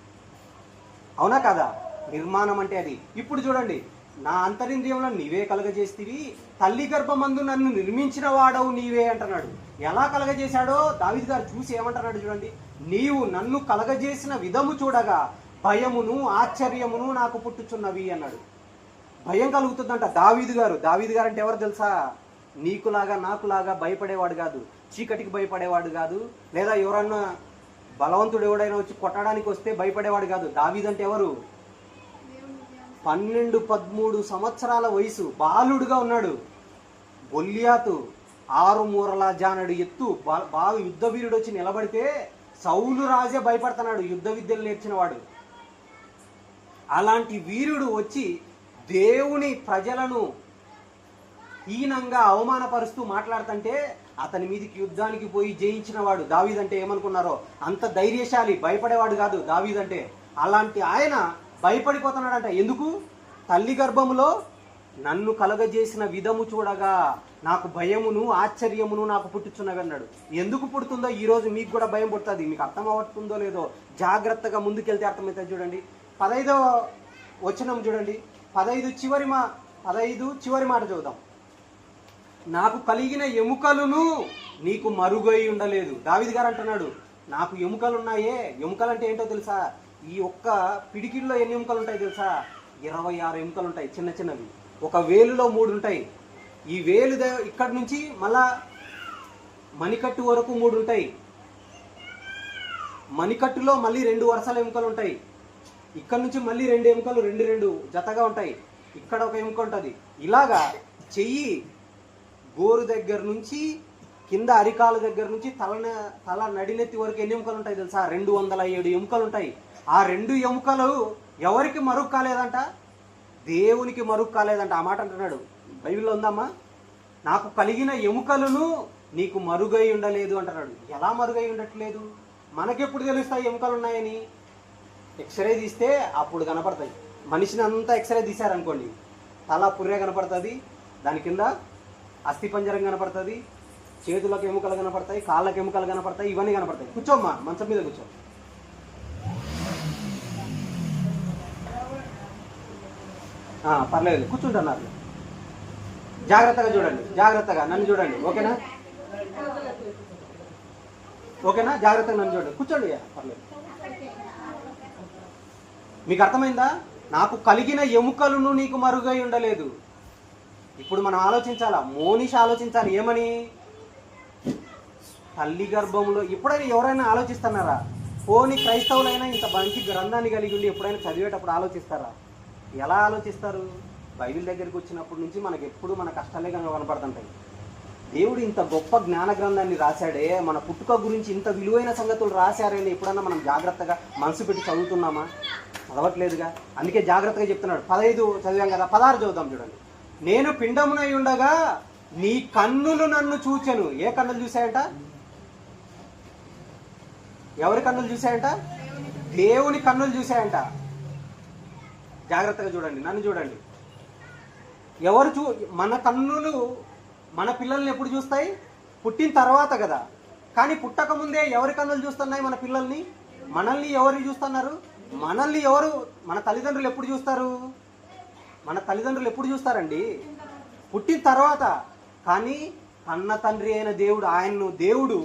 అవునా కదా? నిర్మాణం అంటే అది. ఇప్పుడు చూడండి, నా అంతరింద్రియంలో నీవే కలగజేస్తివి, తల్లి గర్భమందు నన్ను నిర్మించిన వాడవు నీవే అంటున్నాడు. ఎలా కలగజేశాడో దావీదు గారు చూసి ఏమంటున్నాడు చూడండి, నీవు నన్ను కలగజేసిన విధము చూడగా భయమును ఆశ్చర్యమును నాకు పుట్టుచున్నవి అన్నాడు. భయం కలుగుతుందంట దావీదు గారు అంటే ఎవరు తెలుసా? నీకులాగా నాకులాగా భయపడేవాడు కాదు, చీకటికి భయపడేవాడు కాదు, లేదా ఎవరన్నా బలవంతుడు ఎవడైనా వచ్చి కొట్టడానికి వస్తే భయపడేవాడు కాదు. దావీదు అంటే ఎవరు? 12-13 సంవత్సరాల వయసు, బాలుడుగా ఉన్నాడు. గొల్లియాతు 6 మూరల జానడు ఎత్తు బాగా యుద్ధ వీరుడు వచ్చి నిలబడితే సౌలు రాజే భయపడుతున్నాడు, యుద్ధ విద్యలు నేర్చినవాడు. అలాంటి వీరుడు వచ్చి దేవుని ప్రజలను హీనంగా అవమానపరుస్తూ మాట్లాడుతుంటే అతని మీదకి యుద్ధానికి పోయి జయించిన వాడు. దావీదంటే ఏమనుకున్నారో అంత ధైర్యశాలి, భయపడేవాడు కాదు దావీదంటే. అలాంటి ఆయన భయపడిపోతున్నాడంట. ఎందుకు? తల్లి గర్భములో నన్ను కలగజేసిన విధము చూడగా నాకు భయమును ఆశ్చర్యమును నాకు పుట్టుచున్నవి అన్నాడు. ఎందుకు పుడుతుందో ఈరోజు మీకు కూడా భయం పుడుతుంది. మీకు అర్థం అవుతుందో లేదో జాగ్రత్తగా ముందుకెళ్తే అర్థమవుతుంది. చూడండి 15వ వచనం చూడండి. 15 చివరి మాట చూద్దాం. నాకు కలిగిన ఎముకలును నీకు మరుగై ఉండలేదు. దావీదు గారు అంటున్నాడు, నాకు ఎముకలు ఉన్నాయే. ఎముకలు అంటే ఏంటో తెలుసా? ఈ ఒక్క పిడికిల్లో ఎన్ని ఎముకలు ఉంటాయి తెలుసా? 26 ఎముకలు ఉంటాయి, చిన్న చిన్నవి. ఒక వేలులో 3 ఉంటాయి. ఈ వేలు ఇక్కడి నుంచి మళ్ళా మణికట్టు వరకు 3 ఉంటాయి. మణికట్టులో మళ్ళీ 2 వరుసల ఎముకలు ఉంటాయి. ఇక్కడ నుంచి మళ్ళీ 2 ఎముకలు 2 జతగా ఉంటాయి. ఇక్కడ ఒక ఎముక ఉంటుంది. ఇలాగా చెయ్యి గోరు దగ్గర నుంచి కింద అరికాల దగ్గర నుంచి తల నడినెత్తి వరకు ఎన్ని ఎముకలు ఉంటాయి తెలుసా? 207 ఎముకలు ఉంటాయి. ఆ 2 ఎముకలు ఎవరికి మరుగు కాలేదంట? దేవునికి మరుగు కాలేదంట. ఆ మాట అంటున్నాడు. బైబిల్లో ఉందమ్మా, నాకు కలిగిన ఎముకలను నీకు మరుగై ఉండలేదు అంటున్నాడు. ఎలా మరుగై ఉండట్లేదు? మనకెప్పుడు తెలుస్తాయి ఎముకలు ఉన్నాయని? ఎక్స్రే తీస్తే అప్పుడు కనపడతాయి. మనిషిని అంతా ఎక్స్రే తీశారనుకోండి, తల పుర్రె కనపడుతుంది, దాని కింద అస్థిపంజరం కనపడుతుంది, చేతులకు ఎముకలు కనపడతాయి, కాళ్ళకి ఎముకలు కనపడతాయి, ఇవన్నీ కనపడతాయి. కూర్చోమ్మా, మంచం మీద కూర్చో. పర్లేదు, కూర్చుంటున్నారు. జాగ్రత్తగా చూడండి, జాగ్రత్తగా నన్ను చూడండి. ఓకేనా? జాగ్రత్తగా నన్ను చూడండి. కూర్చోండి, పర్లేదు. మీకు అర్థమైందా? నాకు కలిగిన ఎముకలను నీకు మరుగై ఉండలేదు. ఇప్పుడు మనం ఆలోచించాలా? మోనిష ఆలోచించాలి. ఏమని? తల్లి గర్భంలో ఎప్పుడైనా ఎవరైనా ఆలోచిస్తున్నారా? పోని క్రైస్తవులైనా ఇంత మంచి గ్రంథాన్ని కలిగి ఉండి ఎప్పుడైనా చదివేటప్పుడు ఆలోచిస్తారా? ఎలా ఆలోచిస్తారు? బైబిల్ దగ్గరికి వచ్చినప్పటి నుంచి మనకు ఎప్పుడు మన కష్టాలే కనపడుతుంటాయి. దేవుడు ఇంత గొప్ప జ్ఞాన గ్రంథాన్ని రాశాడే, మన పుట్టుక గురించి ఇంత విలువైన సంగతులు రాశారని ఎప్పుడన్నా మనం జాగ్రత్తగా మనసు పెట్టి చదువుతున్నామా? చదవట్లేదుగా. అందుకే జాగ్రత్తగా చెప్తున్నాడు. 15 చదివాం కదా, 16 చదువుతాం చూడండి. నేను పిండమునై ఉండగా నీ కన్నులు నన్ను చూచెను. ఏ కన్నులు చూశాయంట? ఎవరి కన్నులు చూశాయంట? దేవుని కన్నులు చూశాయంట. జాగ్రత్తగా చూడండి, నన్ను చూడండి. మన కన్నులు మన పిల్లల్ని ఎప్పుడు చూస్తాయి? పుట్టిన తర్వాత కదా. కానీ పుట్టక ముందే ఎవరి కన్నులు చూస్తున్నాయి మన పిల్లల్ని? మనల్ని ఎవరు చూస్తున్నారు? మన తల్లిదండ్రులు ఎప్పుడు చూస్తారు? మన తల్లిదండ్రులు ఎప్పుడు చూస్తారండి? పుట్టిన తర్వాత. కానీ కన్న తండ్రి అయిన దేవుడు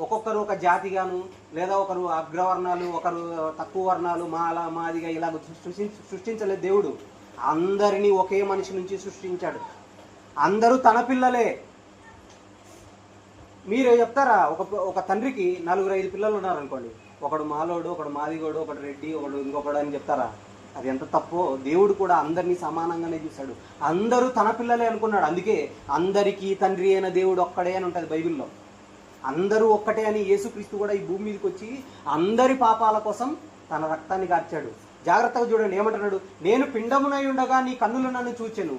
ఒక్కొక్కరు ఒక జాతిగాను, లేదా ఒకరు అగ్రవర్ణాలు, ఒకరు తక్కువ వర్ణాలు, మాదిగా ఇలా సృష్టించలేదు దేవుడు. అందరినీ ఒకే మనిషి నుంచి సృష్టించాడు. అందరూ తన పిల్లలే. మీరు చెప్తారా? ఒక తండ్రికి 4-5 పిల్లలు ఉన్నారనుకోండి, ఒకడు మాలోడు, ఒకడు మాదిగోడు, ఒకడు రెడ్డి, ఇంకొకడు అని చెప్తారా? అది ఎంత తప్పో. దేవుడు కూడా అందరినీ సమానంగానే చూశాడు. అందరూ తన పిల్లలే అనుకున్నాడు. అందుకే అందరికీ తండ్రి అయిన దేవుడు ఒక్కడే అని ఉంటుంది బైబిల్లో. అందరూ ఒక్కటే అని యేసుక్రీస్తు కూడా ఈ భూమి మీదకి వచ్చి అందరి పాపాల కోసం తన రక్తాన్ని కార్చాడు. జాగ్రత్తగా చూడండి, ఏమంటున్నాడు? నేను పిండమునై ఉండగా నీ కన్నులు నన్ను చూచెను.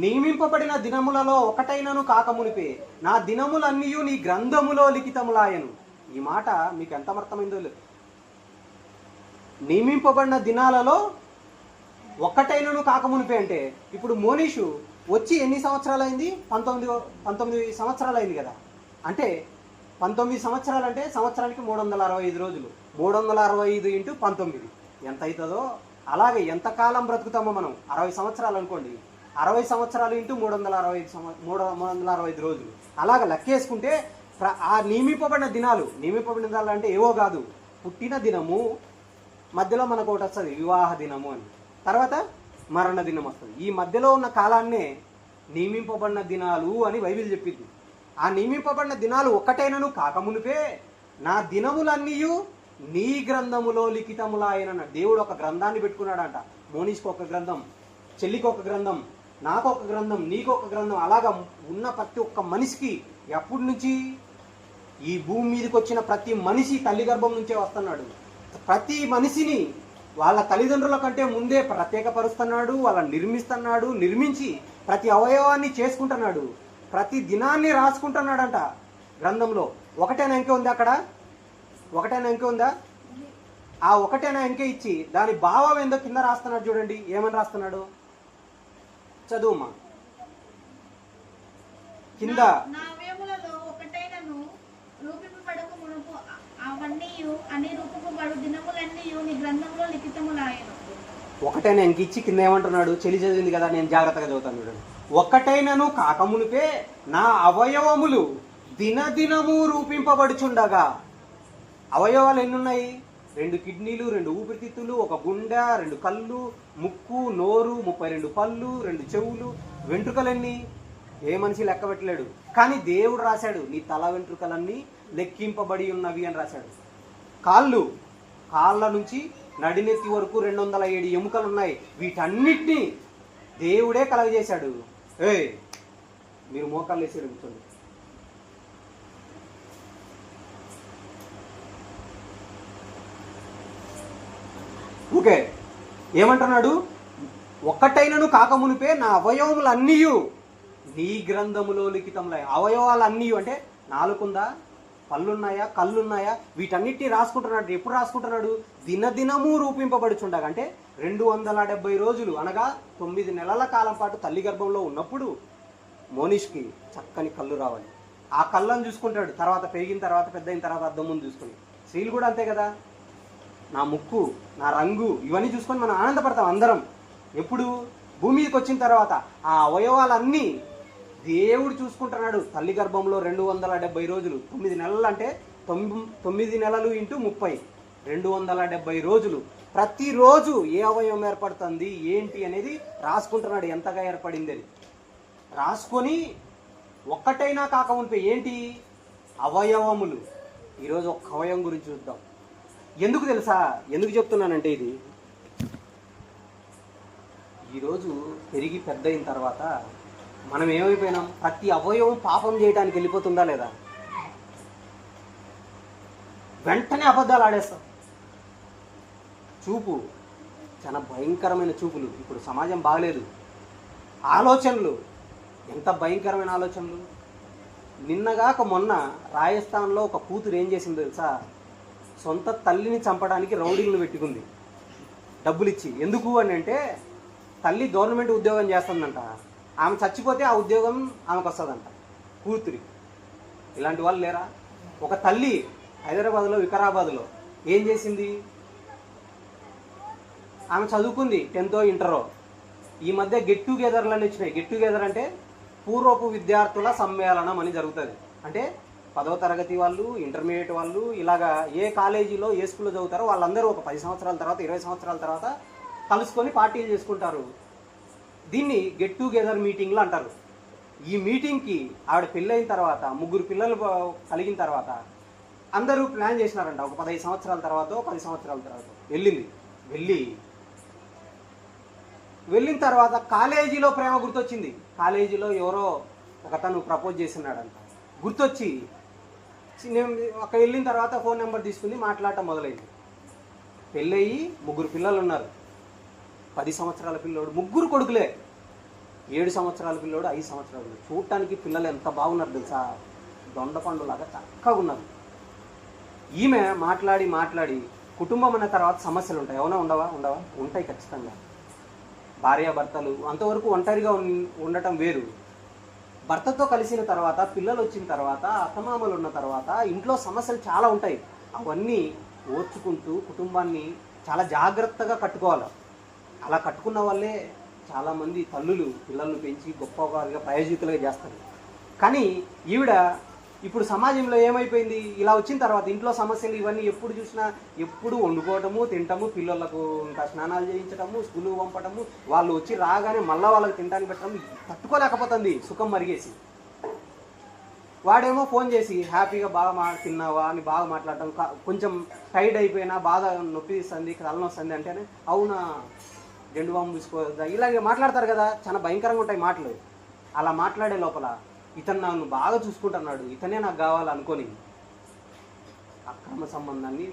నియమింపబడిన దినములలో ఒకటైనను కాకమునిపే నా దినములన్నీ నీ గ్రంథములో లిఖితములాయను. ఈ మాట మీకు ఎంత అర్థమైందో లేదు. నియమింపబడిన దినాలలో ఒక్కటైనను కాకమునిపే అంటే ఇప్పుడు మోనీషు వచ్చి ఎన్ని సంవత్సరాలు అయింది? 19 సంవత్సరాలు అయింది కదా. అంటే 19 సంవత్సరాలు అంటే సంవత్సరానికి 365 రోజులు. 365 × 19 ఎంత అవుతుందో? అలాగే ఎంతకాలం బ్రతుకుతామో మనం? 60 సంవత్సరాలు అనుకోండి. 60 సంవత్సరాలు × 365 రోజులు. అలాగ లెక్కేసుకుంటే ఆ నియమింపబడిన దినాలు అంటే ఏవో కాదు. పుట్టిన దినము, మధ్యలో మనకు ఒకటి వస్తుంది వివాహ దినము అని, తర్వాత మరణ దినం వస్తుంది. ఈ మధ్యలో ఉన్న కాలాన్నే నియమింపబడిన దినాలు అని బైబిల్ చెప్పింది. ఆ నియమింపబడిన దినాలు ఒక్కటైనను కాకమునిపే నా దినములన్నీ నీ గ్రంథములో లిఖితములాయన. దేవుడు ఒక గ్రంథాన్ని పెట్టుకున్నాడంట. మోనీష్కి ఒక గ్రంథం, చెల్లికి ఒక గ్రంథం, నాకొక గ్రంథం, నీకొక గ్రంథం, అలాగా ఉన్న ప్రతి ఒక్క మనిషికి ఎప్పటి నుంచి ఈ భూమి మీదకి వచ్చిన ప్రతి మనిషి తల్లి గర్భం నుంచే వస్తున్నాడు. ప్రతి మనిషిని వాళ్ళ తల్లిదండ్రుల కంటే ముందే ప్రత్యేకపరుస్తున్నాడు, వాళ్ళని నిర్మిస్తున్నాడు, నిర్మించి ప్రతి అవయవాన్ని చేసుకుంటున్నాడు, ప్రతి దినాన్ని రాసుకుంటున్నాడంట గ్రంథంలో. ఒకటేనా అంకె ఉందా అక్కడ? ఒకటేనా అంకె ఉందా? ఆ ఒకటేనా అంకె ఇచ్చి దాని భావం ఏందో కింద రాస్తున్నాడు. చూడండి ఏమని రాస్తున్నాడు, చదువుమా కింద. ఒకటైనా ఇంక ఇచ్చి కింద ఏమంటున్నాడు, చెలి చదివింది కదా, నేను జాగ్రత్తగా చదువుతాను చూడండి. ఒకటైనను కాకమునిపే నా అవయవములు దినదినము రూపింపబడుచుండగా. అవయవాలు ఎన్నున్నాయి? 2 కిడ్నీలు, 2 ఊపిరితిత్తులు, 1 గుండె, 2 కళ్ళు, ముక్కు, నోరు, 32 పళ్ళు, 2 చెవులు, వెంట్రుకలన్నీ ఏ మనిషి లెక్క పెట్టలేడు. కానీ దేవుడు రాశాడు, నీ తల వెంట్రుకలన్నీ లెక్కింపబడి ఉన్నవి అని రాశాడు. కాళ్ళ నుంచి నడినెత్తి వరకు 207 ఎముకలు ఉన్నాయి. వీటన్నిటినీ దేవుడే కలగజేశాడు. మీరు మోకాళ్ళు వేసి కూర్చోండి. ఓకే, ఏమంటున్నాడు? ఒక్కటైనను కాకమునిపే నా అవయవములన్నీయు నీ గ్రంథములో లిఖితములై. అవయవాలన్నీ అంటే నాలుగుందా, పళ్ళున్నాయా, కళ్ళున్నాయా, వీటన్నిటిని రాసుకుంటున్నాడు. ఎప్పుడు రాసుకుంటున్నాడు? దినదినము రూపింపబడుచుండగా. అంటే 270 రోజులు అనగా 9 నెలల కాలం పాటు తల్లి గర్భంలో ఉన్నప్పుడు మోనిష్కి చక్కని కళ్ళు రావాలి. ఆ కళ్ళను చూసుకుంటాడు. తర్వాత పెరిగిన తర్వాత, పెద్ద అయిన తర్వాత అద్దం ముందు చూసుకుని. స్త్రీలు కూడా అంతే కదా, నా ముక్కు, నా రంగు, ఇవన్నీ చూసుకొని మనం ఆనందపడతాం అందరం. ఎప్పుడు? భూమి మీదకి వచ్చిన తర్వాత ఆ అవయవాలన్నీ దేవుడు చూసుకుంటున్నాడు. తల్లి గర్భంలో 270 రోజులు, 9 నెలలు అంటే 9 నెలలు ఇంటూ 30, 270 రోజులు. ప్రతిరోజు ఏ అవయవం ఏర్పడుతుంది ఏంటి అనేది రాసుకుంటున్నాడు, ఎంతగా ఏర్పడింది అని రాసుకొని. ఒక్కటైనా కాకమునిపే ఏంటి? అవయవములు. ఈరోజు ఒక్క అవయవం గురించి చూద్దాం. ఎందుకు తెలుసా? ఎందుకు చెప్తున్నానంటే, ఇది ఈరోజు పెరిగి పెద్ద అయిన తర్వాత మనం ఏమైపోయినాం? ప్రతి అవయవం పాపం చేయడానికి వెళ్ళిపోతుందా లేదా? వెంటనే అబద్ధాలు ఆడేస్తాం. చూపు చాలా భయంకరమైన చూపులు. ఇప్పుడు సమాజం బాగలేదు. ఆలోచనలు ఎంత భయంకరమైన ఆలోచనలు. నిన్నగాక మొన్న రాజస్థాన్లో ఒక కూతురు ఏం చేసింది తెలుసా? సొంత తల్లిని చంపడానికి రౌడీలను పెట్టుకుంది డబ్బులు ఇచ్చి. ఎందుకు అని అంటే, తల్లి గవర్నమెంట్ ఉద్యోగం చేస్తుందంట, ఆమె చచ్చిపోతే ఆ ఉద్యోగం ఆమెకు వస్తుందంట కూతురి. ఇలాంటి వాళ్ళు లేరా? ఒక తల్లి హైదరాబాద్లో, వికారాబాద్లో ఏం చేసింది? ఆమె చదువుకుంది 10th ఇంటరో. ఈ మధ్య గెట్ టుగెదర్లు అని వచ్చినాయి. గెట్ టుగెదర్ అంటే పూర్వపు విద్యార్థుల సమ్మేళనం అని జరుగుతుంది. అంటే 10వ తరగతి వాళ్ళు, ఇంటర్మీడియట్ వాళ్ళు, ఇలాగా ఏ కాలేజీలో ఏ స్కూల్లో చదువుతారో వాళ్ళందరూ ఒక 10 సంవత్సరాల తర్వాత, 20 సంవత్సరాల తర్వాత కలుసుకొని పార్టీలు చేసుకుంటారు. దీన్ని గెట్ టుగెదర్ మీటింగ్లు అంటారు. ఈ మీటింగ్కి ఆవిడ పెళ్ళైన తర్వాత, 3 పిల్లలు కలిగిన తర్వాత అందరూ ప్లాన్ చేసినారంట. ఒక 15 సంవత్సరాల తర్వాత, 10 సంవత్సరాల తర్వాత వెళ్ళిన తర్వాత కాలేజీలో ప్రేమ గుర్తొచ్చింది. కాలేజీలో ఎవరో ఒకతను ప్రపోజ్ చేస్తున్నాడంట. గుర్తొచ్చి అక్కడ వెళ్ళిన తర్వాత ఫోన్ నెంబర్ తీసుకుంది, మాట్లాడటం మొదలైంది. పెళ్ళయి 3 పిల్లలు ఉన్నారు. 10 సంవత్సరాల పిల్లోడు, 3 కొడుకులే. 7 సంవత్సరాల పిల్లోడు, 5 సంవత్సరాలు. చూడటానికి పిల్లలు ఎంత బాగున్నారు తెలుసా? దొండపండులాగా చక్కగా ఉన్నారు. ఈమె మాట్లాడి కుటుంబం అన్న తర్వాత సమస్యలు ఉంటాయి. అవునా? ఉండవా? ఉంటాయి ఖచ్చితంగా. భార్యాభర్తలు అంతవరకు ఒంటరిగా ఉండటం వేరు. భర్తతో కలిసిన తర్వాత, పిల్లలు వచ్చిన తర్వాత, అత్తమామలు ఉన్న తర్వాత ఇంట్లో సమస్యలు చాలా ఉంటాయి. అవన్నీ ఓర్చుకుంటూ కుటుంబాన్ని చాలా జాగ్రత్తగా కట్టుకోవాలి. అలా కట్టుకున్న వాళ్ళే చాలామంది తల్లులు పిల్లలను పెంచి గొప్పవారిగా ప్రయోజకులుగా చేస్తారు. కానీ ఈవిడ ఇప్పుడు సమాజంలో ఏమైపోయింది? ఇలా వచ్చిన తర్వాత ఇంట్లో సమస్యలు ఇవన్నీ ఎప్పుడు చూసినా, ఎప్పుడు వండుకోవటము, తింటము, పిల్లలకు ఇంకా స్నానాలు చేయించటము, స్కూల్కి పంపటము, వాళ్ళు వచ్చి రాగానే మళ్ళీ వాళ్ళకి తినడానికి పెట్టడం, తట్టుకోలేకపోతుంది సుఖం మరిగేసి. వాడేమో ఫోన్ చేసి హ్యాపీగా బాగా తిన్నావా అని బాగా మాట్లాడటం, కొంచెం టైర్డ్ అయిపోయినా, బాగా నొప్పి తీస్తుంది, తలనొస్తుంది అంటేనే అవునా జెండు బాంబు తీసుకోవద్దా, ఇలాగే మాట్లాడతారు కదా, చాలా భయంకరంగా ఉంటాయి మాటలు. అలా మాట్లాడే లోపల ఇతను నన్ను బాగా చూసుకుంటున్నాడు, ఇతనే నాకు కావాలనుకొని అక్రమ సంబంధాన్ని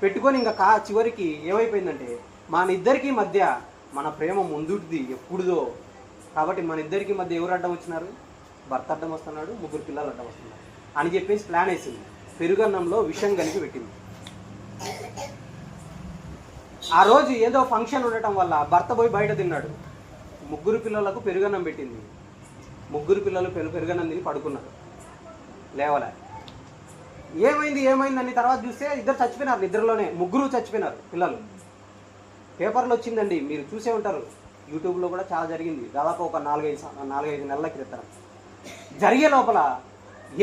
పెట్టుకొని ఇంకా చివరికి ఏమైపోయిందంటే మన ఇద్దరికి మధ్య మన ప్రేమ ముందుటిది ఎప్పుడుదో. కాబట్టి మన ఇద్దరికి మధ్య ఎవరు అడ్డం వచ్చినారు? భర్త అడ్డం వస్తున్నాడు, 3 పిల్లలు అడ్డం వస్తున్నారు అని చెప్పేసి ప్లాన్ వేసింది. పెరుగన్నంలో విషం కలిపి పెట్టింది. ఆ రోజు ఏదో ఫంక్షన్ ఉండటం వల్ల భర్త పోయి బయట తిన్నాడు. 3 పిల్లలకు పెరుగన్నం పెట్టింది. 3 పిల్లలు పెరుగన్నం తిని పడుకున్నారు, లేవలే. ఏమైందని తర్వాత చూస్తే ఇద్దరు చచ్చిపోయినారు, నిద్రలోనే 3 చచ్చిపోయినారు పిల్లలు. పేపర్లో వచ్చిందండి, మీరు చూసే ఉంటారు, యూట్యూబ్లో కూడా చాలా జరిగింది. దాదాపు ఒక 4-5 నెలల క్రితం జరిగే లోపల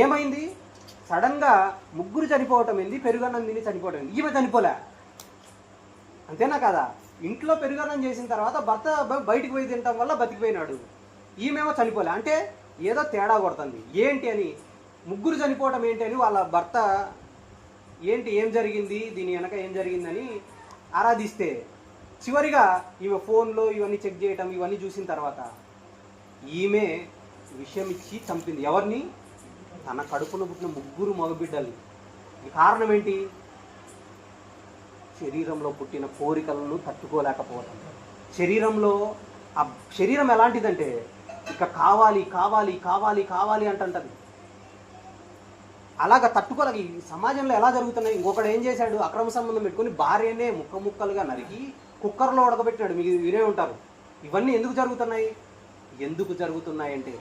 ఏమైంది, సడన్గా 3 చనిపోవటం ఏంది, పెరుగన్నం తిని చనిపోవటం ఏంది. ఈమె చనిపోలే, అంతేనా కదా? ఇంట్లో పెరుగన్నం చేసిన తర్వాత భర్త బయటికి పోయి తినటం వల్ల బతికిపోయినాడు, ఈమెమో చనిపోలే. అంటే ఏదో తేడా కొడుతుంది. ఏంటి అని 3 చనిపోవటం ఏంటి అని వాళ్ళ భర్త ఏం జరిగింది, దీని వెనక ఏం జరిగిందని ఆరాధిస్తే చివరిగా ఈమె ఫోన్లో ఇవన్నీ చెక్ చేయటం, ఇవన్నీ చూసిన తర్వాత ఈమె విషయం ఇచ్చి చంపింది. ఎవరిని? తన కడుపున పుట్టిన 3 మగబిడ్డల్ని. కారణం ఏంటి? శరీరంలో పుట్టిన కోరికలను తట్టుకోలేకపోవటం. శరీరం ఎలాంటిదంటే ఇక కావాలి కావాలి కావాలి కావాలి అంటుంటది. అలాగ తట్టుకోలేక ఈ సమాజంలో ఎలా జరుగుతున్నాయి. ఇంకొకడు ఏం చేశాడు, అక్రమ సంబంధం పెట్టుకొని భార్యనే ముక్కలుగా నరికి కుక్కర్లో ఉడకబెట్టినాడు. మీకు వినే ఉంటారు. ఇవన్నీ ఎందుకు జరుగుతున్నాయి అంటే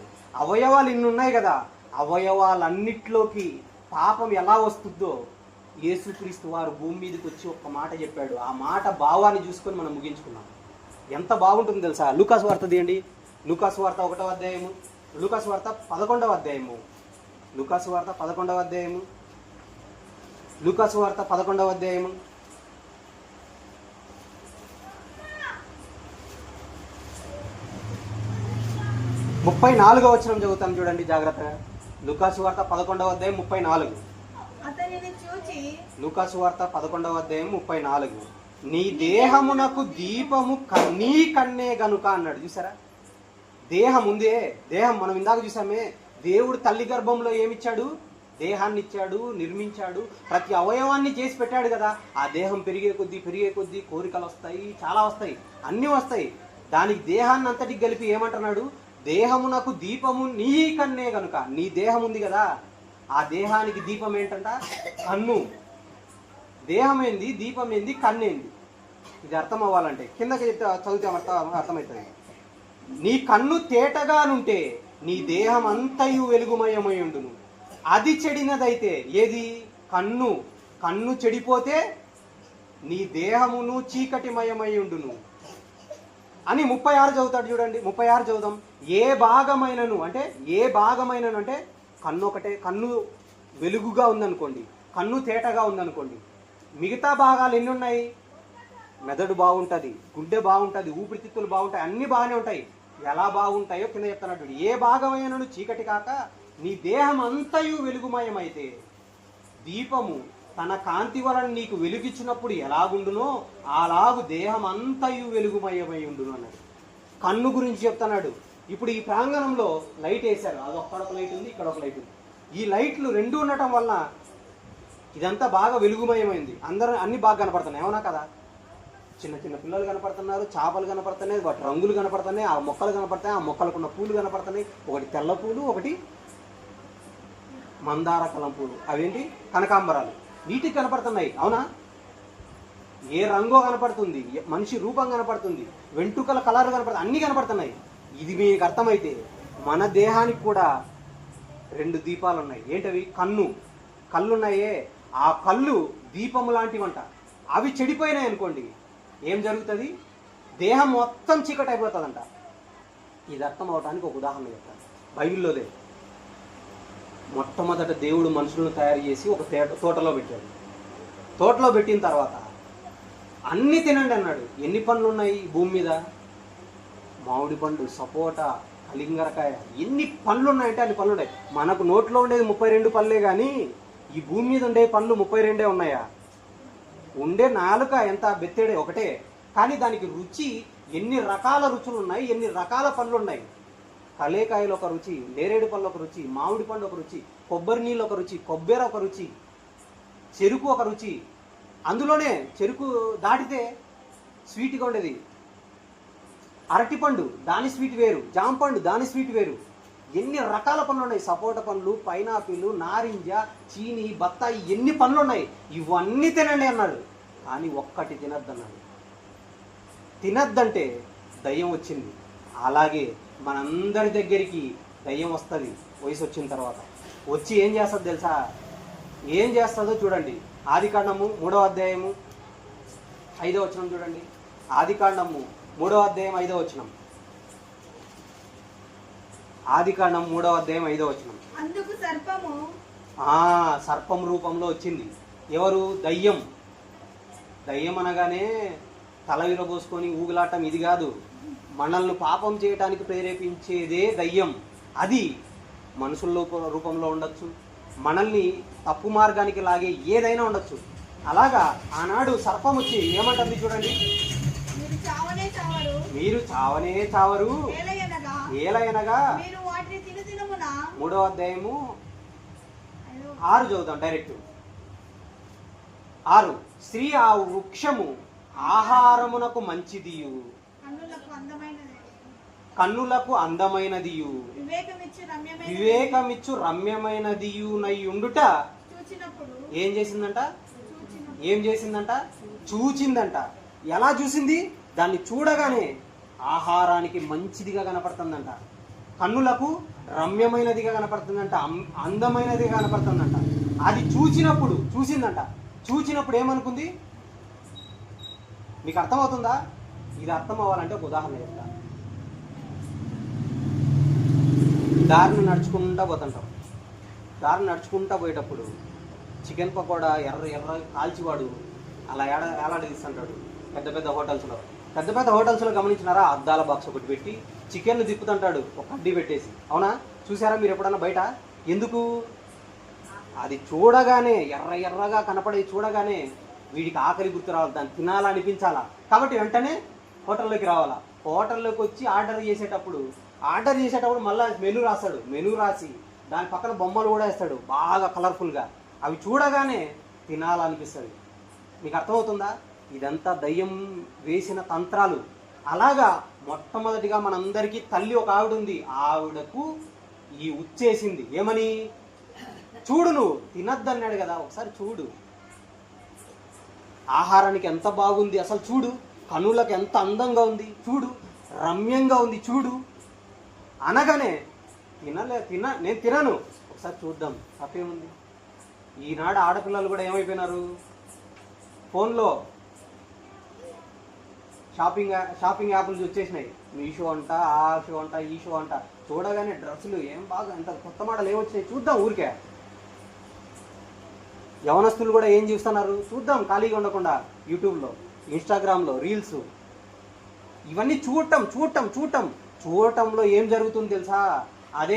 అవయవాలు ఇన్ని ఉన్నాయి కదా, అవయవాలన్నిట్లోకి పాపం ఎలా వస్తుందో యేసుక్రీస్తు వారు భూమి మీదకి వచ్చి ఒక్క మాట చెప్పాడు. ఆ మాట భావాన్ని చూసుకొని మనం ముగించుకున్నాం. ఎంత బాగుంటుంది తెలుసా? లూకాసు వార్త తీయండి. లూకాసు వార్త 1వ అధ్యాయము, లూకాసు వార్త 11వ అధ్యాయము, లూకాసు వార్త 11వ అధ్యాయము, లూకాసు వార్త 11వ అధ్యాయము 34వ వచనం చదువుతాను చూడండి జాగ్రత్తగా. లూకాసు వార్త 11వ అధ్యాయం 34. లూకాసు వార్త 11వ అధ్యాయం 34. నీ దేహమునకు దీపము నీ కన్నే గనుక అన్నాడు. చూసారా? దేహం ఉందే, దేహం మనం ఇందాక చూసామే. దేవుడు తల్లి గర్భంలో ఏమిచ్చాడు? దేహాన్ని ఇచ్చాడు, నిర్మించాడు, ప్రతి అవయవాన్ని చేసి పెట్టాడు కదా. ఆ దేహం పెరిగే కొద్దీ కోరికలు వస్తాయి, చాలా వస్తాయి, అన్నీ వస్తాయి. దానికి దేహాన్ని అంతటికి కలిపి ఏమంటున్నాడు? దేహమునకు దీపము నీ కన్నే గనుక. నీ దేహం ఉంది కదా, ఆ దేహానికి దీపం ఏంటంట? కన్ను. దేహం ఏంది, దీపం ఏంది, కన్ను ఏంది? ఇది అర్థం అవ్వాలంటే కిందకి చదివితే అర్థమవుతుంది. నీ కన్ను తేటగానుంటే నీ దేహం అంతయు వెలుగుమయమై ఉండును. అది చెడినదైతే, ఏది? కన్ను చెడిపోతే నీ దేహమును చీకటిమయమై ఉండును అని 36 చదువుతాడు చూడండి. 36 చదువుదాం. ఏ భాగమైనను అంటే కన్ను వెలుగుగా ఉందనుకోండి, కన్ను తేటగా ఉందనుకోండి, మిగతా భాగాలు ఎన్ని ఉన్నాయి? మెదడు బాగుంటుంది, గుండె బాగుంటుంది, ఊపిరితిత్తులు బాగుంటాయి, అన్ని బాగానే ఉంటాయి. ఎలా బాగుంటాయో కింద చెప్తున్నాడు. ఏ భాగమైనను చీకటి కాక నీ దేహం అంతయు వెలుగుమయమైతే దీపము తన కాంతి వలన నీకు వెలుగిచ్చినప్పుడు ఎలాగుండునో అలాగు దేహం అంతయు వెలుగుమయమై ఉండును అన్నాడు. కన్ను గురించి చెప్తున్నాడు. ఇప్పుడు ఈ ప్రాంగణంలో లైట్ వేశారు. అది ఒక్కడొక లైట్ ఉంది, ఇక్కడ ఒక లైట్ ఉంది. ఈ లైట్లు 2 ఉండటం వల్ల ఇదంతా బాగా వెలుగుమయమైంది. అన్ని బాగా కనపడుతున్నాయి, అవునా కదా? చిన్న చిన్న పిల్లలు కనపడుతున్నారు, చేపలు కనపడుతున్నాయి, వాటి రంగులు కనపడుతున్నాయి, ఆ మొక్కలు కనపడుతున్నాయి, ఆ మొక్కలకున్న పూలు కనపడుతున్నాయి. ఒకటి తెల్ల పూలు, ఒకటి మందార కలం పూలు, అవేంటి కనకాంబరాలు, నీటికి కనపడుతున్నాయి, అవునా? ఏ రంగో కనపడుతుంది, మనిషి రూపం కనపడుతుంది, వెంట్రుకల కలర్ కనపడుతుంది, అన్నీ కనపడుతున్నాయి. ఇది మీకు అర్థమైతే మన దేహానికి కూడా 2 దీపాలు ఉన్నాయి. ఏంటవి? కళ్ళున్నాయే, ఆ కళ్ళు దీపము లాంటివంట. అవి చెడిపోయినాయి అనుకోండి, ఏం జరుగుతుంది? దేహం మొత్తం చీకటి అయిపోతుందంట. ఇది అర్థం అవడానికి ఒక ఉదాహరణ చెప్తాను. బైబిల్లోదే మొట్టమొదట దేవుడు మనుషులను తయారు చేసి ఒక తోటలో పెట్టాడు. తోటలో పెట్టిన తర్వాత అన్నీ తినండి అన్నాడు. ఎన్ని పండ్లు ఉన్నాయి భూమి మీద? మామిడి పండు, సపోటా, కలింగరకాయ, ఎన్ని పండ్లు ఉన్నాయంటే అన్ని పండ్లు ఉన్నాయి. మనకు నోట్లో ఉండేది 32 పళ్ళే కానీ ఈ భూమి మీద ఉండే పండ్లు 32 ఉన్నాయా? ఉండే నాలుక ఎంత బెత్తేడే ఒకటే, కానీ దానికి రుచి ఎన్ని రకాల రుచులు ఉన్నాయి, ఎన్ని రకాల పండ్లు ఉన్నాయి. కలేకాయలు ఒక రుచి, నేరేడు పళ్ళు ఒక రుచి, మామిడి పండు ఒక రుచి, కొబ్బరి నీళ్ళు ఒక రుచి, కొబ్బరి ఒక రుచి, చెరుకు ఒక రుచి. అందులోనే చెరుకు దాటితే స్వీట్గా ఉండేది. అరటిపండు దాని స్వీట్ వేరు, జామ పండు దాని స్వీట్ వేరు. ఎన్ని రకాల పండ్లు ఉన్నాయి. సపోటా పండ్లు, పైనాపిల్, నారింజ, చీని, బత్తాయి, ఎన్ని పండ్లు ఉన్నాయి. ఇవన్నీ తినండి అన్నాడు, కానీ ఒక్కటి తినద్దన్నాడు. తినద్దంటే దయ్యం వచ్చింది. అలాగే మనందరి దగ్గరికి దయ్యం వస్తుంది వయసు వచ్చిన తర్వాత. వచ్చి ఏం చేస్తుంది తెలుసా? ఏం చేస్తుందో చూడండి. ఆదికాండము 3వ అధ్యాయము 5వ వచనం చూడండి. ఆదికాండము 3వ అధ్యాయం 5వ వచనం. ఆదికాండం 3వ అధ్యాయం 5వ వచనం. అందుకు సర్పము సర్పం రూపంలో వచ్చింది. ఎవరు? దయ్యం. దయ్యం అనగానే తల విరబోసుకొని ఊగులాటం ఇది కాదు. మనల్ని పాపం చేయడానికి ప్రేరేపించేదే దయ్యం. అది మనుషుల రూపంలో ఉండొచ్చు, మనల్ని తప్పు మార్గానికి లాగే ఏదైనా ఉండొచ్చు. అలాగా ఆనాడు సర్పం వచ్చి ఏమంటుంది చూడండి. మీరు చావనే చావరు, ఏలయనగా 3వ అధ్యాయము 6 చదువుతాం డైరెక్ట్. 6 స్త్రీ ఆ వృక్షము ఆహారమునకు మంచిదియు, కన్నులకు అందమైనదియు, వివేకమిచ్చు రమ్యమైనదియునై ఉండుట ఏం చేసిందంట? చూచిందంట. ఎలా చూసింది? దాన్ని చూడగానే ఆహారానికి మంచిదిగా కనపడుతుందంట, కన్నులకు రమ్యమైనదిగా కనపడుతుందంట, అందమైనదిగా కనపడుతుందంట. అది చూసినప్పుడు ఏమనుకుంది? మీకు అర్థమవుతుందా? ఇది అర్థం అవ్వాలంటే ఒక ఉదాహరణ చెప్తా. దారిని నడుచుకుంటా పోతుంటాం. దారిని నడుచుకుంటా పోయేటప్పుడు చికెన్ పకోడా ఎర్ర కాల్చివాడు అలా ఏలాడదీస్తుంటాడు పెద్ద పెద్ద హోటల్స్లో గమనించినారా? అద్దాల బాక్స్ ఒకటి పెట్టి చికెన్ తిప్పుతుంటాడు ఒక కడ్డీ పెట్టేసి. అవునా? చూసారా మీరు ఎప్పుడన్నా బయట? ఎందుకు? అది చూడగానే ఎర్రగా కనపడే చూడగానే వీడికి ఆకలి గుర్తు రావాలి, దాన్ని తినాలనిపించాలా. కాబట్టి వెంటనే హోటల్లోకి రావాలా. హోటల్లోకి వచ్చి ఆర్డర్ చేసేటప్పుడు మళ్ళీ మెనూ రాస్తాడు. మెనూ రాసి దాని పక్కన బొమ్మలు కూడా వేస్తాడు బాగా కలర్ఫుల్గా. అవి చూడగానే తినాలనిపిస్తుంది. మీకు అర్థమవుతుందా? ఇదంతా దయ్యం వేసిన తంత్రాలు. అలాగా మొట్టమొదటిగా మనందరికీ తల్లి ఒక ఆవిడ ఉంది. ఆవిడకు ఈ ఉచ్చేసింది. ఏమని? చూడు, నువ్వు తినద్దన్నాడు కదా, ఒకసారి చూడు. ఆహారానికి ఎంత బాగుంది అసలు చూడు, కనులకు ఎంత అందంగా ఉంది చూడు, రమ్యంగా ఉంది చూడు అనగానే నేను తినను, ఒకసారి చూద్దాం, తప్పేముంది. ఈనాడు ఆడపిల్లలు కూడా ఏమైపోయినారు? ఫోన్లో షాపింగ్ యాప్లు వచ్చేసినాయి. మీషో అంట, ఆ షో అంట, ఈ షో అంట. చూడగానే డ్రెస్సులు ఏం బాగా ఎంత కొత్త మోడల్ ఏమొచ్చినాయి చూద్దాం ఊరికే. యవనస్తులు కూడా ఏం చూస్తున్నారు? చూద్దాం ఖాళీగా ఉండకుండా. యూట్యూబ్లో, ఇన్స్టాగ్రామ్లో రీల్స్, ఇవన్నీ చూడటంలో ఏం జరుగుతుంది తెలుసా? అదే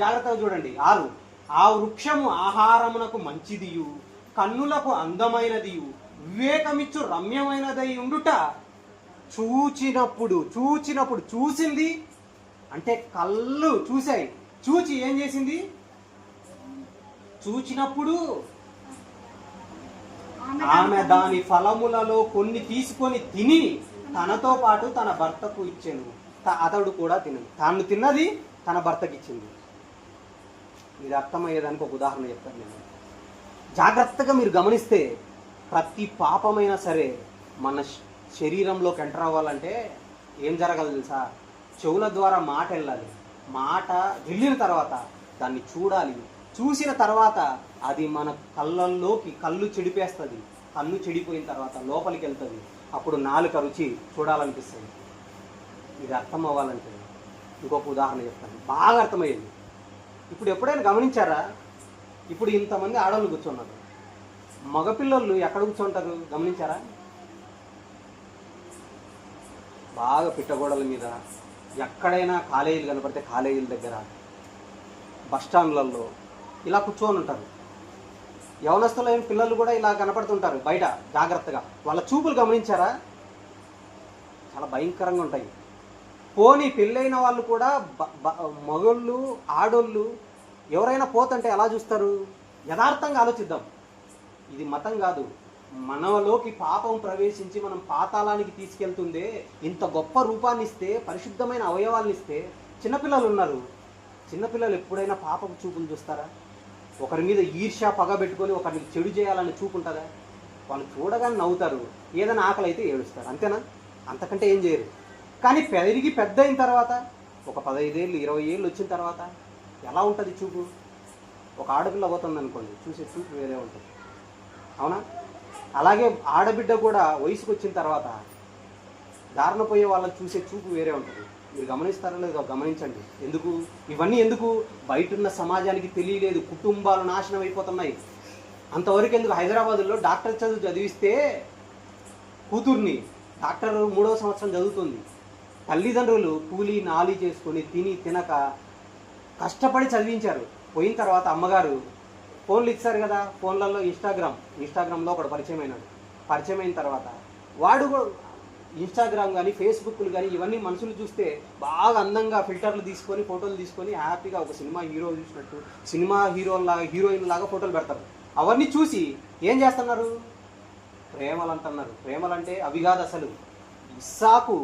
జాగ్రత్తగా చూడండి. 6 ఆ వృక్షము ఆహారమునకు మంచిదియు, కన్నులకు అందమైనదియు, వివేకమిచ్చు రమ్యమైనదై ఉండుట చూసింది అంటే కళ్ళు చూశాయి. చూచి ఏం చేసింది? చూచినప్పుడు ఆమె దాని ఫలములలో కొన్ని తీసుకొని తిని తనతో పాటు తన భర్తకు ఇచ్చాను. అతడు కూడా తినను. తాను తిన్నది తన భర్తకి ఇచ్చింది. ఇది అర్థమయ్యేదానికి ఒక ఉదాహరణ చెప్తాను నేను. జాగ్రత్తగా మీరు గమనిస్తే ప్రతి పాపమైనా సరే మన శరీరంలోకి ఎంటర్ అవ్వాలంటే ఏం జరగాలి తెలుసా? చెవుల ద్వారా మాట వెళ్ళాలి. మాట వెళ్ళిన తర్వాత దాన్ని చూడాలి. చూసిన తర్వాత అది మన కళ్ళు చెడిపేస్తుంది. కన్ను చెడిపోయిన తర్వాత లోపలికి వెళ్తుంది. అప్పుడు నాలుక రుచి చూడాలనిపిస్తుంది. ఇది అర్థం అవ్వాలంటే ఇంకొక ఉదాహరణ చెప్తాను, బాగా అర్థమయ్యేది. ఇప్పుడు ఎప్పుడైనా గమనించారా? ఇప్పుడు ఇంతమంది ఆడవాళ్ళు కూర్చున్నారు. మగపిల్లలు ఎక్కడ కూర్చుంటారు గమనించారా? బాగా పిట్టగోడల మీద, ఎక్కడైనా కాలేజీలు కనపడితే కాలేజీల దగ్గర, బస్టాండ్లలో ఇలా కూర్చొని ఉంటారు. యవనస్తులైన పిల్లలు కూడా ఇలా కనపడుతుంటారు బయట. జాగ్రత్తగా వాళ్ళ చూపులు గమనించారా? చాలా భయంకరంగా ఉంటాయి. పోనీ పెళ్ళైన వాళ్ళు కూడా మగోళ్ళు ఆడోళ్ళు ఎవరైనా పోతంటే ఎలా చూస్తారు? యథార్థంగా ఆలోచిద్దాం. ఇది మతం కాదు, మనలోకి పాపం ప్రవేశించి మనం పాతాళానికి తీసుకెళ్తుందే. ఇంత గొప్ప రూపాన్ని ఇస్తే, పరిశుద్ధమైన అవయవాలను ఇస్తే, చిన్నపిల్లలు ఉన్నారు, చిన్నపిల్లలు ఎప్పుడైనా పాపపు చూపులు చూస్తారా? ఒకరి మీద ఈర్ష్య పగ పెట్టుకొని ఒకరిని చెడు చేయాలని చూపు ఉంటుందా? వాళ్ళు చూడగానే నవ్వుతారు, ఏదైనా ఆకలి అయితే ఏడుస్తారు, అంతేనా? అంతకంటే ఏం చేయరు. కానీ పెరిగి పెద్ద అయిన తర్వాత, ఒక 15 ఏళ్ళు 20 ఏళ్ళు వచ్చిన తర్వాత ఎలా ఉంటుంది చూపు? ఒక ఆడపిల్ల పోతుంది అనుకోండి, చూసే చూపు వేరే ఉంటుంది, అవునా? అలాగే ఆడబిడ్డ కూడా వయసుకు వచ్చిన తర్వాత దారిన పోయే వాళ్ళని చూసే చూపు వేరే ఉంటుంది. మీరు గమనిస్తారో లేదో గమనించండి. ఎందుకు ఇవన్నీ? ఎందుకు? బయట ఉన్న సమాజానికి తెలియలేదు, కుటుంబాలు నాశనం అయిపోతున్నాయి. అంతవరకు ఎందుకు? హైదరాబాదులో డాక్టర్ చదువు చదివిస్తే కూతుర్ని డాక్టర్ 3వ సంవత్సరం చదువుతుంది, తల్లిదండ్రులు కూలీ నాలి చేసుకొని తిని తినక కష్టపడి చదివించారు. పోయిన తర్వాత అమ్మగారు ఫోన్లు ఇచ్చారు కదా, ఫోన్లలో ఇన్స్టాగ్రామ్లో ఒకడు పరిచయం అయినాడు. పరిచయం అయిన తర్వాత వాడు ఇన్స్టాగ్రామ్ కానీ ఫేస్బుక్లు కానీ ఇవన్నీ మనుషులు చూస్తే బాగా అందంగా ఫిల్టర్లు తీసుకొని ఫోటోలు తీసుకొని హ్యాపీగా ఒక సినిమా హీరో చూసినట్టు, సినిమా హీరోయిన్ లాగా ఫోటోలు పెడతారు. అవన్నీ చూసి ఏం చేస్తున్నారు? ప్రేమలు అంటున్నారు. ప్రేమలు అంటే అవి కాదు అసలు. ఇస్సాకు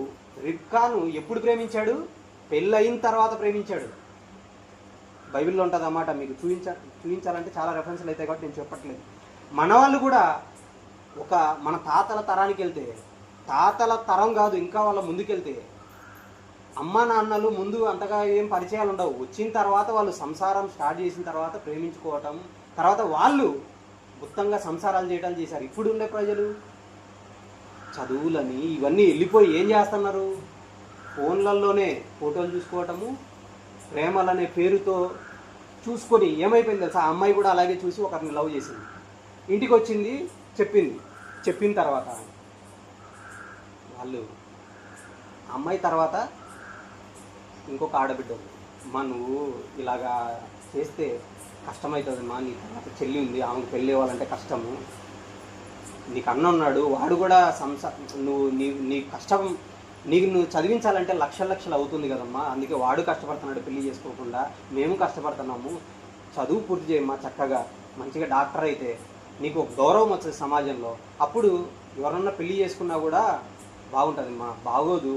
రిబ్కాను ఎప్పుడు ప్రేమించాడు? పెళ్ళయిన తర్వాత ప్రేమించాడు. బైబిల్లో ఉంటుంది అన్నమాట. మీకు చూపించాలంటే చాలా రెఫరెన్స్లు అవుతాయి కాబట్టి నేను చెప్పట్లేదు. మన వాళ్ళు కూడా మన తాతల తరానికి వెళ్తే, తాతల తరం కాదు ఇంకా వాళ్ళ ముందుకెళ్తే, అమ్మ నాన్నలు ముందు అంతగా ఏం పరిచయాలు ఉండవు. వచ్చిన తర్వాత వాళ్ళు సంసారం స్టార్ట్ చేసిన తర్వాత ప్రేమించుకోవటం, తర్వాత వాళ్ళు మొత్తంగా సంసారాలు చేయడం చేశారు. ఇప్పుడు ఉండే ప్రజలు చదువులని ఇవన్నీ వెళ్ళిపోయి ఏం చేస్తున్నారు? ఫోన్లలోనే ఫోటోలు చూసుకోవటము, ప్రేమలనే పేరుతో చూసుకొని ఏమైపోయింది తెలుసా? ఆ అమ్మాయి కూడా అలాగే చూసి ఒకరిని లవ్ చేసింది, ఇంటికి వచ్చింది, చెప్పిన తర్వాత వాళ్ళు అమ్మాయి తర్వాత ఇంకొక ఆడబిడ్డ, అమ్మా నువ్వు ఇలాగా చేస్తే కష్టమవుతుంది అమ్మా, నీ తర్వాత చెల్లి ఉంది, ఆమెకు పెళ్ళి ఇవ్వాలంటే కష్టము, నీకు అన్న ఉన్నాడు, వాడు కూడా నీ కష్టం, నువ్వు చదివించాలంటే లక్షలు అవుతుంది కదమ్మా, అందుకే వాడు కష్టపడుతున్నాడు పెళ్లి చేసుకోకుండా, మేము కష్టపడుతున్నాము, చదువు పూర్తి చేయమ్మా, చక్కగా మంచిగా డాక్టర్ అయితే నీకు ఒక గౌరవం వస్తుంది సమాజంలో, అప్పుడు ఎవరన్నా పెళ్లి చేసుకున్నా కూడా బాగుంటుంది అమ్మా. బాగోదు,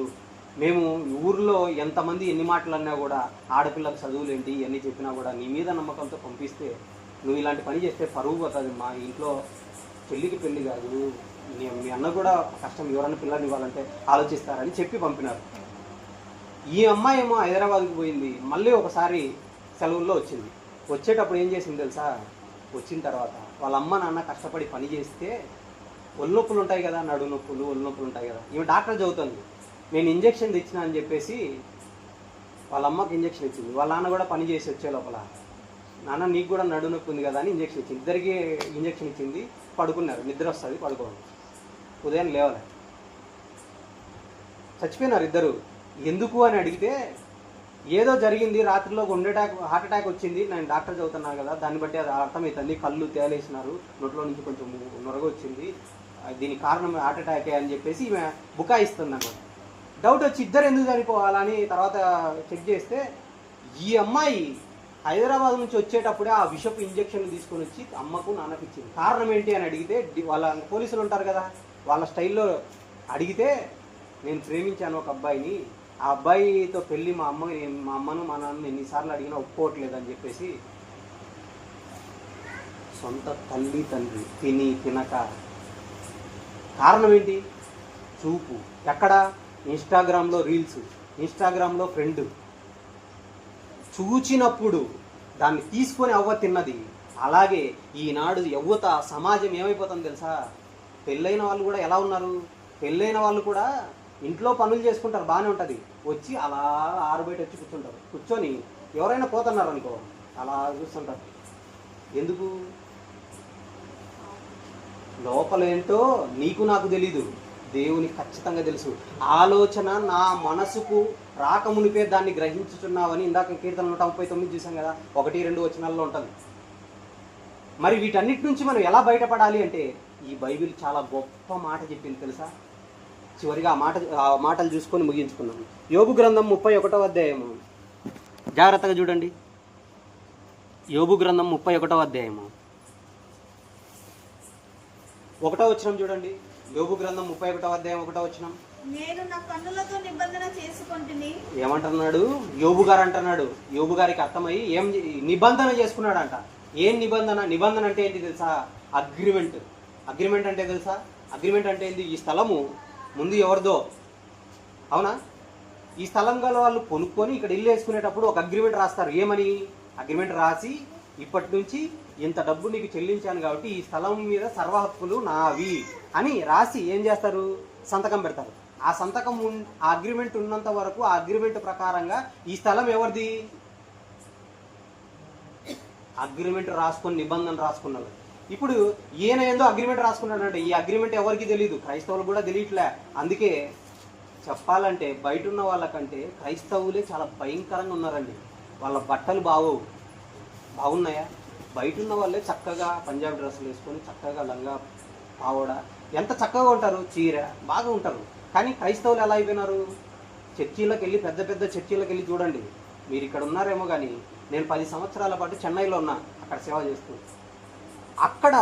మేము ఊర్లో ఎంతమంది ఎన్ని మాటలు అన్నా కూడా ఆడపిల్లలకు చదువులేంటి ఇవన్నీ చెప్పినా కూడా నీ మీద నమ్మకంతో పంపిస్తే నువ్వు ఇలాంటి పని చేస్తే పరువు పోతుంది మా ఇంట్లో, చెల్లికి పెళ్లి కాదు, మీ అన్న కూడా కష్టం, ఎవరన్నా పిల్లల్ని ఇవ్వాలంటే ఆలోచిస్తారని చెప్పి పంపినారు. ఈ అమ్మాయి ఏమో హైదరాబాద్కి పోయింది, మళ్ళీ ఒకసారి సెలవుల్లో వచ్చింది. వచ్చేటప్పుడు ఏం చేసింది తెలుసా? వచ్చిన తర్వాత వాళ్ళ అమ్మ నాన్న కష్టపడి పని చేస్తే ఒళ్ళు నొప్పులు ఉంటాయి కదా, నడు నొప్పులు ఒళ్ళు నొప్పులు ఉంటాయి కదా, ఈమె డాక్టర్ చదువుతుంది, నేను ఇంజక్షన్ తెచ్చినా అని చెప్పేసి వాళ్ళ అమ్మకి ఇంజక్షన్ ఇచ్చింది. వాళ్ళ నాన్న కూడా పని చేసి వచ్చే లోపల, నాన్న నీకు కూడా నడు నొప్పి ఉంది కదా అని ఇంజక్షన్ ఇచ్చింది. ఇద్దరికి ఇంజక్షన్ ఇచ్చింది, పడుకున్నారు, నిద్ర వస్తుంది, పడుకోండి. ఉదయం లేవాలి, చచ్చిపోయినారు ఇద్దరు. ఎందుకు అని అడిగితే ఏదో జరిగింది, రాత్రిలో హార్ట్ అటాక్ వచ్చింది, నేను డాక్టర్ చదువుతున్నాను కదా దాన్ని బట్టి అది అర్థమవుతుంది, కళ్ళు తేలేసినారు, నోట్లో నుంచి కొంచెం నొరగ వచ్చింది, దీనికి కారణం హార్ట్ అటాకే అని చెప్పేసి ఈమె బుకాయిస్తుంది అన్నమాట. డౌట్ వచ్చి ఇద్దరు ఎందుకు చనిపోవాలని తర్వాత చెక్ చేస్తే ఈ అమ్మాయి హైదరాబాద్ నుంచి వచ్చేటప్పుడే ఆ విషపు ఇంజక్షన్లు తీసుకొని వచ్చి అమ్మకు నాన్నకు ఇచ్చింది. కారణం ఏంటి అని అడిగితే వాళ్ళ పోలీసులు ఉంటారు కదా, వాళ్ళ స్టైల్లో అడిగితే నేను ప్రేమించాను ఒక అబ్బాయిని, ఆ అబ్బాయితో పెళ్ళి మా అమ్మను మా నాన్నను ఎన్నిసార్లు అడిగినా ఒప్పుకోవట్లేదు అని చెప్పేసి సొంత తల్లి తండ్రి తిని తినక. కారణం ఏంటి? చూపు. ఎక్కడ? ఇన్స్టాగ్రామ్లో రీల్స్, ఇన్స్టాగ్రామ్లో ఫ్రెండ్ చూచినప్పుడు దాన్ని తీసుకొని అవ్వ తిన్నది. అలాగే ఈనాడు యువత సమాజం ఏమైపోతుంది తెలుసా? పెళ్ళైన వాళ్ళు కూడా ఎలా ఉన్నారు? పెళ్ళైన వాళ్ళు కూడా ఇంట్లో పనులు చేసుకుంటారు, బాగానే ఉంటుంది, వచ్చి అలా ఆరుబయట వచ్చి కూర్చుంటారు, కూర్చొని ఎవరైనా పోతున్నారు అనుకో అలా చూస్తుంటారు. ఎందుకు? లోపలేంటో నీకు నాకు తెలీదు, దేవునికి ఖచ్చితంగా తెలుసు. ఆలోచన నా మనసుకు రాకమునిపే దాన్ని గ్రహించుచున్నావని ఇందాక కీర్తన 139 చూసాం కదా, 1-2 వచనాల్లో ఉంటుంది. మరి వీటన్నిటి నుంచి మనం ఎలా బయటపడాలి అంటే ఈ బైబిల్ చాలా గొప్ప మాట చెప్పింది తెలుసా? చివరిగా ఆ మాటలు చూసుకొని ముగించుకున్నాం. యోబు గ్రంథం 31వ అధ్యాయము, జాగ్రత్తగా చూడండి. యోబు గ్రంథం 31వ అధ్యాయము 1వ వచనం చూడండి. యోబు గ్రంథం 31వ అధ్యాయం 1వ వచనం. నేను నా కన్నులతో నిబంధన చేసుకుంటుని. ఏమంటున్నాడు? యోబు గారు అంటున్నాడు. యోబు గారికి అర్థమయ్యి ఏం నిబంధన చేసుకున్నాడంట. ఏం నిబంధన? నిబంధన అంటే ఏంటి తెలుసా? అగ్రిమెంట్. అగ్రిమెంట్ అంటే తెలుసా? అగ్రిమెంట్ అంటే ఏంటి? ఈ స్థలము ముందు ఎవరిదో, అవునా? ఈ స్థలం గల వాళ్ళు కొనుక్కొని ఇక్కడ ఇల్లు వేసుకునేటప్పుడు ఒక అగ్రిమెంట్ రాస్తారు. ఏమని? అగ్రిమెంట్ రాసి ఇప్పటి నుంచి ఇంత డబ్బు నీకు చెల్లించాను కాబట్టి ఈ స్థలం మీద సర్వ హక్కులు నావి అని రాసి ఏం చేస్తారు? సంతకం పెడతారు. ఆ సంతకం ఆ అగ్రిమెంట్ ఉన్నంత వరకు ఆ అగ్రిమెంట్ ప్రకారంగా ఈ స్థలం ఎవరిది? అగ్రిమెంట్ రాసుకొని నిబంధన రాసుకున్నారు. ఇప్పుడు ఈయన ఏందో అగ్రిమెంట్ రాసుకున్నాడంటే ఈ అగ్రిమెంట్ ఎవరికి తెలియదు, క్రైస్తవులు కూడా తెలియట్లే. అందుకే చెప్పాలంటే బయట ఉన్న వాళ్ళకంటే క్రైస్తవులే చాలా భయంకరంగా ఉన్నారండి. వాళ్ళ బట్టలు బాగున్నాయా? బయట ఉన్న వాళ్ళే చక్కగా పంజాబీ డ్రెస్సులు వేసుకొని చక్కగా లంగా పావడా ఎంత చక్కగా ఉంటారు, చీర బాగా ఉంటారు. కానీ క్రైస్తవులు ఎలా అయిపోయినారు? చర్చీలకు వెళ్ళి పెద్ద పెద్ద చర్చీలకు వెళ్ళి చూడండి. మీరు ఇక్కడ ఉన్నారేమో కానీ నేను 10 సంవత్సరాల పాటు చెన్నైలో ఉన్నా, అక్కడ సేవ చేస్తూ. అక్కడ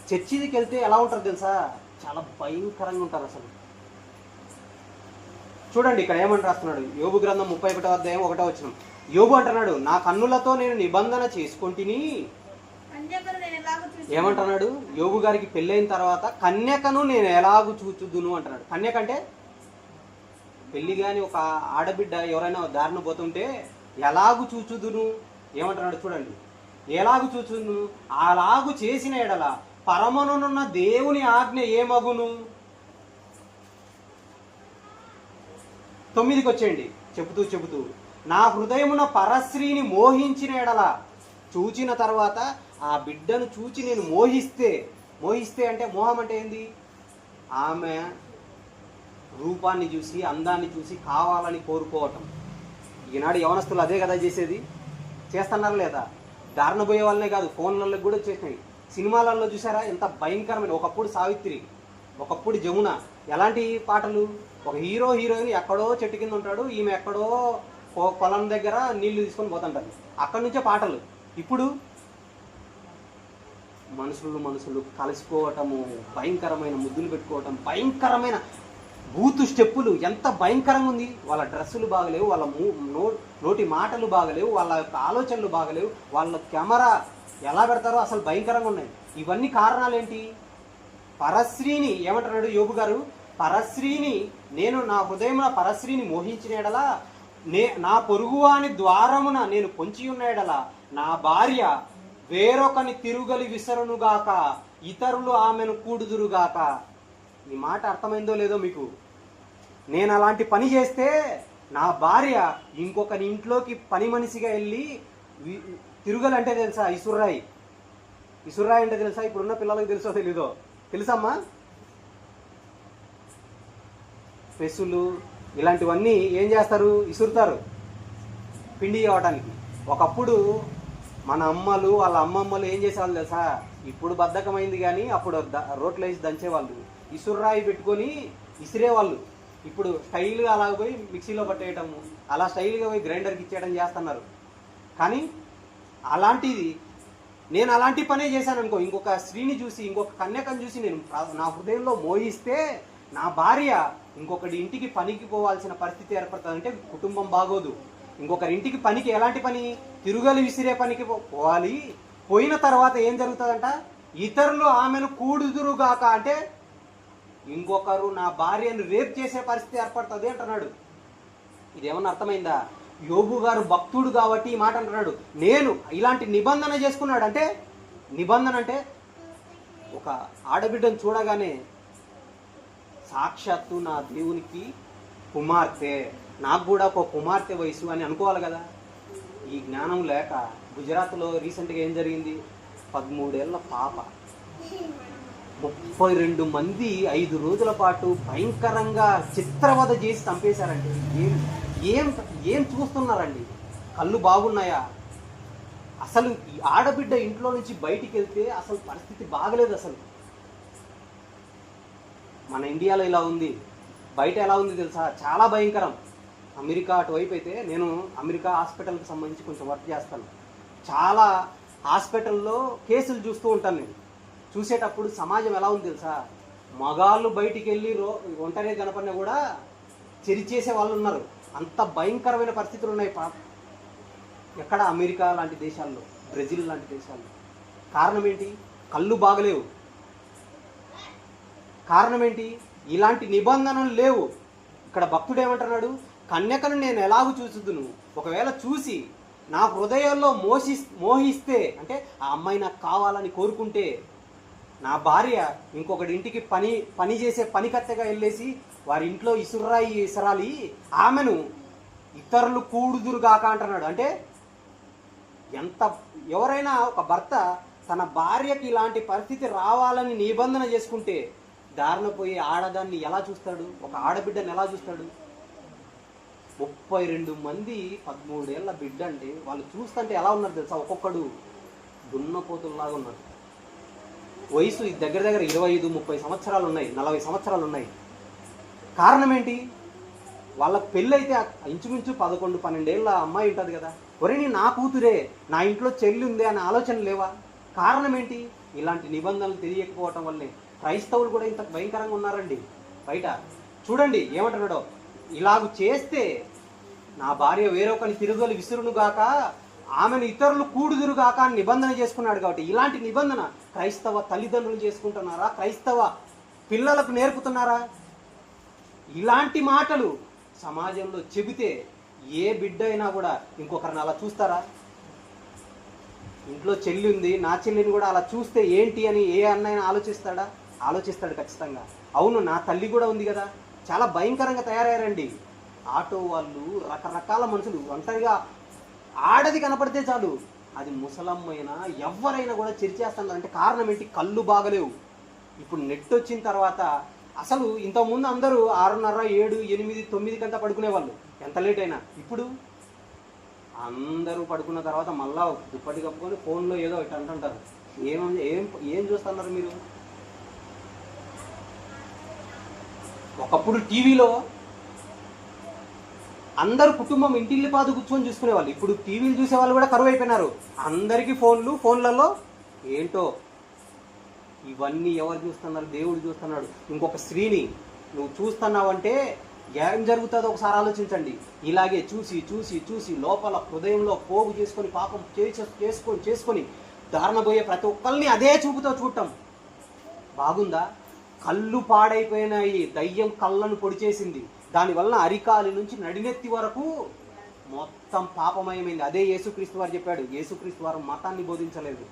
చర్చికి వెళ్తే ఎలా ఉంటారు తెలుసా? చాలా భయంకరంగా ఉంటారు అసలు. చూడండి ఇక్కడ ఏమని రాస్తున్నాడు. యోబు గ్రంథం 31వ అధ్యాయం 1వ వచనం. యోబు అంటున్నాడు, నా కన్నులతో నేను నిబంధన చేసుకుంటుని. ఏమంటున్నాడు? యోబు గారికి పెళ్ళైన తర్వాత కన్యకను నేను ఎలాగూ చూచుదును అంటున్నాడు. కన్యక అంటే పెళ్లి కాని ఒక ఆడబిడ్డ ఎవరైనా దారిన పోతుంటే ఎలాగూ చూచుదును ఏమంటున్నాడు చూడండి. ఎలాగూ చూచుదును, అలాగూ చేసిన ఎడల పరమనున్న దేవుని ఆజ్ఞ ఏమగును? 9కి వచ్చేయండి. చెబుతూ నా హృదయమున పరశ్రీని మోహించిన ఎడల, చూచిన తర్వాత ఆ బిడ్డను చూచి నేను మోహిస్తే అంటే మోహం అంటే ఏంది? ఆమె రూపాన్ని చూసి అందాన్ని చూసి కావాలని కోరుకోవటం. ఈనాడు యవనస్తులు అదే కదా చేసేది. చేస్తున్నారు లేదా? దారుణ పోయే వాళ్ళనే కాదు, ఫోన్లలో కూడా వచ్చేసినాయి. సినిమాలలో చూసారా ఎంత భయంకరమైన? ఒకప్పుడు సావిత్రి, ఒకప్పుడు జమున. ఎలాంటి పాటలు? ఒక హీరో హీరోయిన్ ఎక్కడో చెట్టు కింద ఉంటాడు, ఈమె ఎక్కడో పొలం దగ్గర నీళ్లు తీసుకొని పోతుంటారు. అక్కడి నుంచే పాటలు. ఇప్పుడు మనుషులు కలిసిపోవటము, భయంకరమైన ముద్దులు పెట్టుకోవటం, భయంకరమైన బూతు స్టెప్పులు. ఎంత భయంకరంగా ఉంది. వాళ్ళ డ్రెస్సులు బాగలేవు, వాళ్ళ నోటి మాటలు బాగలేవు, వాళ్ళ యొక్క ఆలోచనలు బాగలేవు, వాళ్ళ కెమెరా ఎలా పెడతారో అసలు భయంకరంగా ఉన్నాయి. ఇవన్నీ కారణాలు ఏంటి? పరశ్రీని ఏమంటున్నాడు యోబు గారు? పరశ్రీని నేను నా హృదయమున పరశ్రీని మోహించిన ఎడలా, నా పొరుగువాని ద్వారమున నేను పొంచి ఉన్న ఎడలా, నా భార్య వేరొకని తిరుగలి విసరునుగాక, ఇతరులు ఆమెను కూడుదురుగాక. ఈ మాట అర్థమైందో లేదో మీకు? నేను అలాంటి పని చేస్తే నా భార్య ఇంకొకరి ఇంట్లోకి పని మనిషిగా వెళ్ళి తిరుగలంటే తెలుసా? ఇసుర్రాయి అంటే తెలుసా? ఇప్పుడున్న పిల్లలకు తెలుసో తెలీదో? తెలుసమ్మా? పెసులు ఇలాంటివన్నీ ఏం చేస్తారు? ఇసురుతారు పిండి ఇవ్వటానికి. ఒకప్పుడు మన అమ్మలు వాళ్ళ అమ్మమ్మలు ఏం చేసేవాళ్ళు తెలుసా? ఇప్పుడు బద్ధకమైంది కానీ అప్పుడు రోట్లో వేసి దంచేవాళ్ళు. ఇసుర్రాయి పెట్టుకొని ఇసిరేవాళ్ళు. ఇప్పుడు స్టైల్గా అలా పోయి మిక్సీలో పట్టేయటము, అలా స్టైల్గా పోయి గ్రైండర్కి ఇచ్చేయడం చేస్తున్నారు. కానీ అలాంటిది నేను అలాంటి పనే చేశాను అనుకో, ఇంకొక స్త్రీని చూసి, ఇంకొక కన్యకను చూసి నేను నా హృదయంలో మోహిస్తే నా భార్య ఇంకొకటి ఇంటికి పనికి పోవాల్సిన పరిస్థితి ఏర్పడుతుందంటే కుటుంబం బాగోదు. ఇంకొకరి ఇంటికి పనికి ఎలాంటి పని? తిరుగలి విసిరే పనికి పోవాలి. పోయిన తర్వాత ఏం జరుగుతుందంట? ఇతరులు ఆమెను కూడుదురుగాక అంటే ఇంకొకరు నా భార్యను రేప్ చేసే పరిస్థితి ఏర్పడుతుంది అంటున్నాడు. ఇదేమన్నా అర్థమైందా? యోబు గారు భక్తుడు కాబట్టి ఈ మాట అంటున్నాడు. నేను ఇలాంటి నిబంధన చేసుకున్నాడు. అంటే నిబంధన అంటే ఒక ఆడబిడ్డను చూడగానే సాక్షాత్తు నా దేవునికి కుమార్తె, నాకు కూడా ఒక కుమార్తె వయసు అని అనుకోవాలి కదా. ఈ జ్ఞానం లేక గుజరాత్లో రీసెంట్గా ఏం జరిగింది? 13 ఏళ్ల పాప 32 మంది 5 రోజుల పాటు భయంకరంగా చిత్రవధ చేసి చంపేశారండి. ఏం చూస్తున్నారండి? కళ్ళు బాగున్నాయా? అసలు ఈ ఆడబిడ్డ ఇంట్లో నుంచి బయటికి వెళ్తే అసలు పరిస్థితి బాగలేదు. అసలు మన ఇండియాలో ఇలా ఉంది. బయట ఎలా ఉంది తెలుసా, చాలా భయంకరం. అమెరికా అటువైపు అయితే, నేను అమెరికా హాస్పిటల్కి సంబంధించి కొంచెం వర్క్ చేస్తాను. చాలా హాస్పిటల్లో కేసులు చూస్తూ ఉంటాను నేను. చూసేటప్పుడు సమాజం ఎలా ఉంది తెలుసా, మగాళ్ళు బయటికి వెళ్ళి ఒంటరి కనపడినా కూడా చెరిచేసే వాళ్ళు ఉన్నారు. అంత భయంకరమైన పరిస్థితులు ఉన్నాయి ఎక్కడ, అమెరికా లాంటి దేశాల్లో, బ్రెజిల్ లాంటి దేశాల్లో. కారణం ఏంటి? కళ్ళు బాగలేవు. కారణం ఏంటి? ఇలాంటి నిబంధనలు లేవు. ఇక్కడ భక్తుడు ఏమంటున్నాడు, కన్యకను నేను ఎలాగూ చూసుదును, ఒకవేళ చూసి నా హృదయంలో మోహిస్తే, అంటే ఆ అమ్మాయి నాకు కావాలని కోరుకుంటే, నా భార్య ఇంకొకటి ఇంటికి పని చేసే పనికత్తెగా వెళ్ళేసి వారి ఇంట్లో ఇసరాలి, ఆమెను ఇతరులు కూడుదురుగాక అంటున్నాడు. అంటే ఎవరైనా ఒక భర్త తన భార్యకి ఇలాంటి పరిస్థితి రావాలని నిబంధన చేసుకుంటే దారిన పోయి ఆడదాన్ని ఎలా చూస్తాడు, ఒక ఆడబిడ్డని ఎలా చూస్తాడు? 32 మంది 13 ఏళ్ల బిడ్డ అంటే వాళ్ళు చూస్తుంటే ఎలా ఉన్నారు తెలుసా, ఒక్కొక్కడు దున్నపోతుల్లాగా ఉన్నారు. వయసు దగ్గర 25-30 సంవత్సరాలు ఉన్నాయి, 40 సంవత్సరాలు ఉన్నాయి. కారణం ఏంటి? వాళ్ళ పెళ్ళైతే ఇంచుమించు 11-12 ఏళ్ళ అమ్మాయి ఉంటుంది కదా, ఒరేని నా కూతురే, నా ఇంట్లో చెల్లి ఉంది అనే ఆలోచన లేవా? కారణం ఏంటి? ఇలాంటి నిబంధనలు తెలియకపోవటం వల్లే. క్రైస్తవులు కూడా ఇంత భయంకరంగా ఉన్నారండి బయట. చూడండి ఏమంటున్నాడో, ఇలాగ చేస్తే నా భార్య వేరొకని తిరుగులు విసురును గాక, ఆమెను ఇతరులు కూడుదురుగాక అని నిబంధన చేసుకున్నాడు. కాబట్టి ఇలాంటి నిబంధన క్రైస్తవ తల్లిదండ్రులు చేసుకుంటున్నారా? క్రైస్తవ పిల్లలకు నేర్పుతున్నారా? ఇలాంటి మాటలు సమాజంలో చెబితే ఏ బిడ్డ అయినా కూడా ఇంకొకరిని అలా చూస్తారా? ఇంట్లో చెల్లి ఉంది, నా చెల్లిని కూడా అలా చూస్తే ఏంటి అని ఏ అన్నైనా ఆలోచిస్తాడా? ఆలోచిస్తాడు ఖచ్చితంగా. అవును, నా తల్లి కూడా ఉంది కదా. చాలా భయంకరంగా తయారయ్యారండి ఆటో వాళ్ళు, రకరకాల మనుషులు. ఒంటరిగా ఆడది కనపడితే చాలు, అది ముసలమ్మైనా ఎవరైనా కూడా చెరిచేస్తున్నారంటే కారణం ఏంటి? కళ్ళు బాగలేవు. ఇప్పుడు నెట్ వచ్చిన తర్వాత అసలు ఇంతకుముందు అందరూ 6:30, 7, 8, 9 కంతా పడుకునేవాళ్ళు, ఎంత లేట్ అయినా. ఇప్పుడు అందరూ పడుకున్న తర్వాత మళ్ళా దుప్పటి కప్పుకొని ఫోన్లో ఏదో ఒకటి అంటుంటారు. ఏం చూస్తున్నారు మీరు? ఒకప్పుడు టీవీలో అందరు కుటుంబం ఇంటిల్లిపాదు కూర్చొని చూసుకునేవాళ్ళు. ఇప్పుడు టీవీలు చూసేవాళ్ళు కూడా కరువు అయిపోయినారు. అందరికీ ఫోన్లలో ఏంటో ఇవన్నీ ఎవరు చూస్తున్నారు? దేవుడు చూస్తున్నాడు. ఇంకొక స్త్రీని నువ్వు చూస్తున్నావంటే ఏం జరుగుతుందో ఒకసారి ఆలోచించండి. ఇలాగే చూసి చూసి చూసి లోపల హృదయంలో పోగు చేసుకొని పాపం చేసుకొని దారుణపోయే ప్రతి ఒక్కరిని అదే చూపుతో చూడటం బాగుందా? కళ్ళు పాడైపోయినాయి, దయ్యం కళ్ళను పొడి చేసింది. దానివల్ల అరికాలి నుంచి నడినెత్తి వరకు మొత్తం పాపమయమైంది. అదే యేసుక్రీస్తు వారు చెప్పాడు. యేసుక్రీస్తు వారు మతాన్ని బోధించలేదు.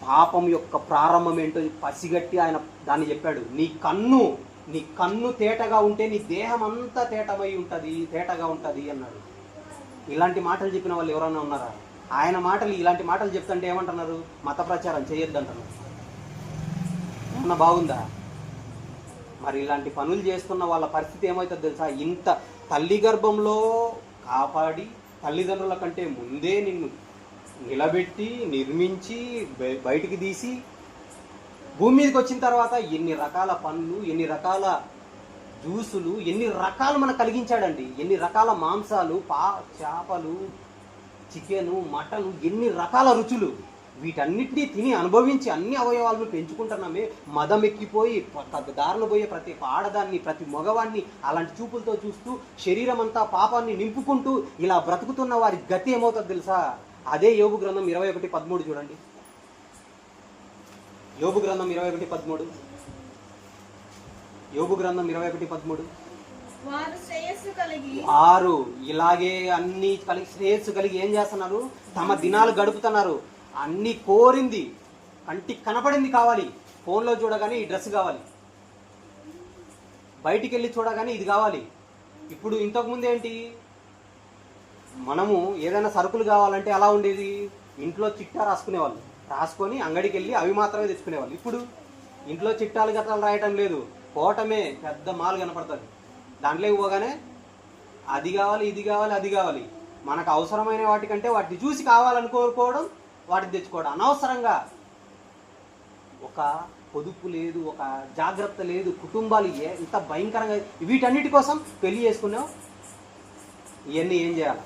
పాపం యొక్క ప్రారంభం ఏంటో పసిగట్టి ఆయన దాన్ని చెప్పాడు. నీ కన్ను తేటగా ఉంటే నీ దేహం అంతా తేటగా ఉంటుంది అన్నాడు. ఇలాంటి మాటలు చెప్పిన వాళ్ళు ఎవరైనా ఉన్నారా? ఆయన మాటలు, ఇలాంటి మాటలు చెప్తుంటే ఏమంటున్నారు? మత ప్రచారం చేయొద్దు అంటున్నారు. ఏమన్నా బాగుందా? మరి ఇలాంటి పనులు చేస్తున్న వాళ్ళ పరిస్థితి ఏమవుతుంది తెలుసా? ఇంత తల్లి గర్భంలో కాపాడి తల్లిదండ్రుల కంటే ముందే నిన్ను నిలబెట్టి నిర్మించి బయటికి తీసి భూమి మీదకి వచ్చిన తర్వాత ఎన్ని రకాల పనులు, ఎన్ని రకాల జ్యూసులు, ఎన్ని రకాలు మనకు కలిగించాడండి. ఎన్ని రకాల మాంసాలు, చేపలు, చికెను, మటను, ఎన్ని రకాల రుచులు. వీటన్నిటినీ తిని అనుభవించి అన్ని అవయవాలను పెంచుకుంటున్నామే. మదం ఎక్కిపోయి దారిన పోయే ప్రతి ఆడదాన్ని, ప్రతి మగవాన్ని అలాంటి చూపులతో చూస్తూ శరీరం అంతా పాపాన్ని నింపుకుంటూ ఇలా బ్రతుకుతున్న వారి గతి ఏమవుతుంది తెలుసా? అదే యోబు గ్రంథం 21:13 చూడండి. యోబు గ్రంథం 21:13. యోబు గ్రంథం 21:13. వారు ఇలాగే అన్ని శ్రేయస్సు కలిగి ఏం చేస్తున్నారు? తమ దినాలు గడుపుతున్నారు. అన్ని కోరింది, కంటికి కనపడింది కావాలి. ఫోన్లో చూడగానే ఈ డ్రెస్ కావాలి, బయటికి వెళ్ళి చూడగానే ఇది కావాలి. ఇప్పుడు ఇంతకుముందు ఏంటి, మనము ఏదైనా సరుకులు కావాలంటే ఎలా ఉండేది? ఇంట్లో చిట్టా రాసుకునేవాళ్ళు, రాసుకొని అంగడికి వెళ్ళి అవి మాత్రమే తెచ్చుకునేవాళ్ళు. ఇప్పుడు ఇంట్లో చిట్టాలు గట్రాలు రాయటం లేదు, పోవటమే పెద్ద మాల్ కనపడుతుంది. దాంట్లోకి పోగానే అది కావాలి, ఇది కావాలి, అది కావాలి. మనకు అవసరమైన వాటికంటే వాటిని చూసి కావాలని కోరుకోవడం, వాటిని తెచ్చుకోవడం. అనవసరంగా ఒక పొదుపు లేదు, ఒక జాగ్రత్త లేదు, కుటుంబాలు ఎంత భయంకరంగా. వీటన్నిటి కోసం పెళ్లి చేసుకున్నాం, ఇవన్నీ ఏం చేయాలి?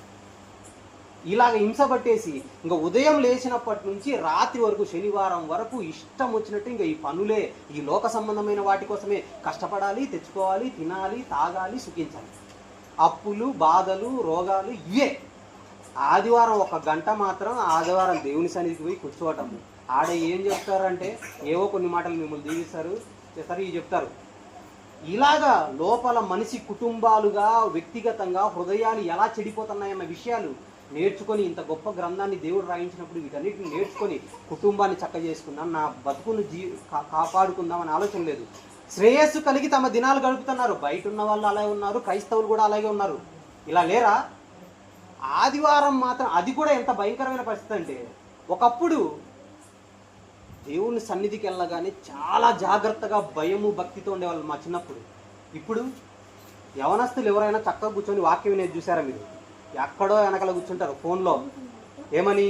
ఇలాగ హింస పట్టేసి ఇంకా ఉదయం లేచినప్పటి నుంచి రాత్రి వరకు, శనివారం వరకు ఇష్టం వచ్చినట్టు ఇంకా ఈ పనులే, ఈ లోక సంబంధమైన వాటి కోసమే కష్టపడాలి, తెచ్చుకోవాలి, తినాలి, తాగాలి, సుఖించాలి. అప్పులు, బాధలు, రోగాలు ఇవే. ఆదివారం 1 గంట మాత్రం ఆదివారం దేవుని సన్నిధికి పోయి కూర్చోవటం. ఆడ ఏం చెప్తారంటే ఏవో కొన్ని మాటలు మిమ్మల్ని దీవిస్తారు, చేస్తారు, ఇవి చెప్తారు. ఇలాగా లోపల మనిషి కుటుంబాలుగా, వ్యక్తిగతంగా హృదయాలు ఎలా చెడిపోతున్నాయన్న విషయాలు నేర్చుకొని, ఇంత గొప్ప గ్రంథాన్ని దేవుడు రాయించినప్పుడు వీటన్నిటిని నేర్చుకొని కుటుంబాన్ని చక్క చేసుకుందాం, నా బతుకును కాపాడుకుందాం అనే ఆలోచన లేదు. శ్రేయస్సు కలిగి తమ దినాలు గడుపుతున్నారు. బయట ఉన్న వాళ్ళు అలాగే ఉన్నారు, క్రైస్తవులు కూడా అలాగే ఉన్నారు. ఇలా లేరా? ఆదివారం మాత్రం, అది కూడా ఎంత భయంకరమైన పరిస్థితి అంటే, ఒకప్పుడు దేవుని సన్నిధికి వెళ్ళగానే చాలా జాగ్రత్తగా భయము భక్తితో ఉండేవాళ్ళు మా చిన్నప్పుడు. ఇప్పుడు యవనస్తులు ఎవరైనా చక్కగా కూర్చొని వాక్యం వినేది చూసారా మీరు? ఎక్కడో వెనకాల కూర్చుంటారు ఫోన్లో. ఏమని?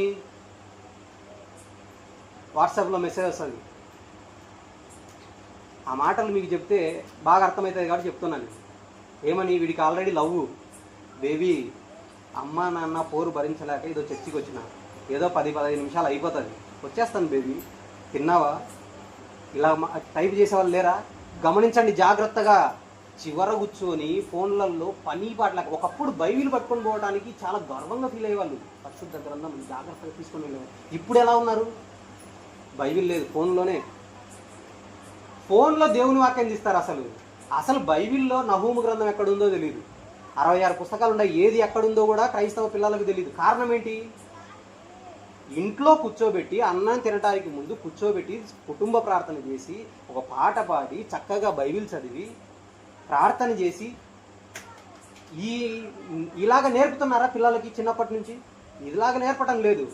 వాట్సాప్లో మెసేజ్ వస్తుంది. ఆ మాటలు మీకు చెప్తే బాగా అర్థమవుతుంది కాబట్టి చెప్తున్నాను. ఏమని? వీడికి ఆల్రెడీ లవ్ బేబీ, అమ్మ నాన్న పోరు భరించలేక ఏదో చర్చికి వచ్చిన, ఏదో 10-15 నిమిషాలు అయిపోతుంది, వచ్చేస్తాను బేబీ, తిన్నావా? ఇలా టైప్ చేసేవాళ్ళు లేరా? గమనించండి జాగ్రత్తగా. చివర కూర్చొని ఫోన్లలో పని పాటలకు. ఒకప్పుడు బైబిల్ పట్టుకొని పోవడానికి చాలా గర్వంగా ఫీల్ అయ్యేవాళ్ళు, పరిశుద్ధ గ్రంథం జాగ్రత్తగా తీసుకొని వెళ్ళేవాళ్ళు. ఇప్పుడు ఎలా ఉన్నారు? బైబిల్ లేదు, ఫోన్లోనే. ఫోన్లో దేవుని వాక్యం తీస్తారు. అసలు బైబిల్లో నహూము గ్రంథం ఎక్కడుందో తెలియదు. 66 పుస్తకాలు ఉన్నాయి, ఏది ఎక్కడుందో కూడా క్రైస్తవ పిల్లలకు తెలియదు. కారణం ఏంటి? ఇంట్లో కూర్చోబెట్టి, అన్నం తినడానికి ముందు కూర్చోబెట్టి కుటుంబ ప్రార్థన చేసి, ఒక పాట పాడి, చక్కగా బైబిల్ చదివి ప్రార్థన చేసి ఇలాగ నేర్పుతున్నారా పిల్లలకి చిన్నప్పటి నుంచి? ఇలాగ నేర్పటం లేదు.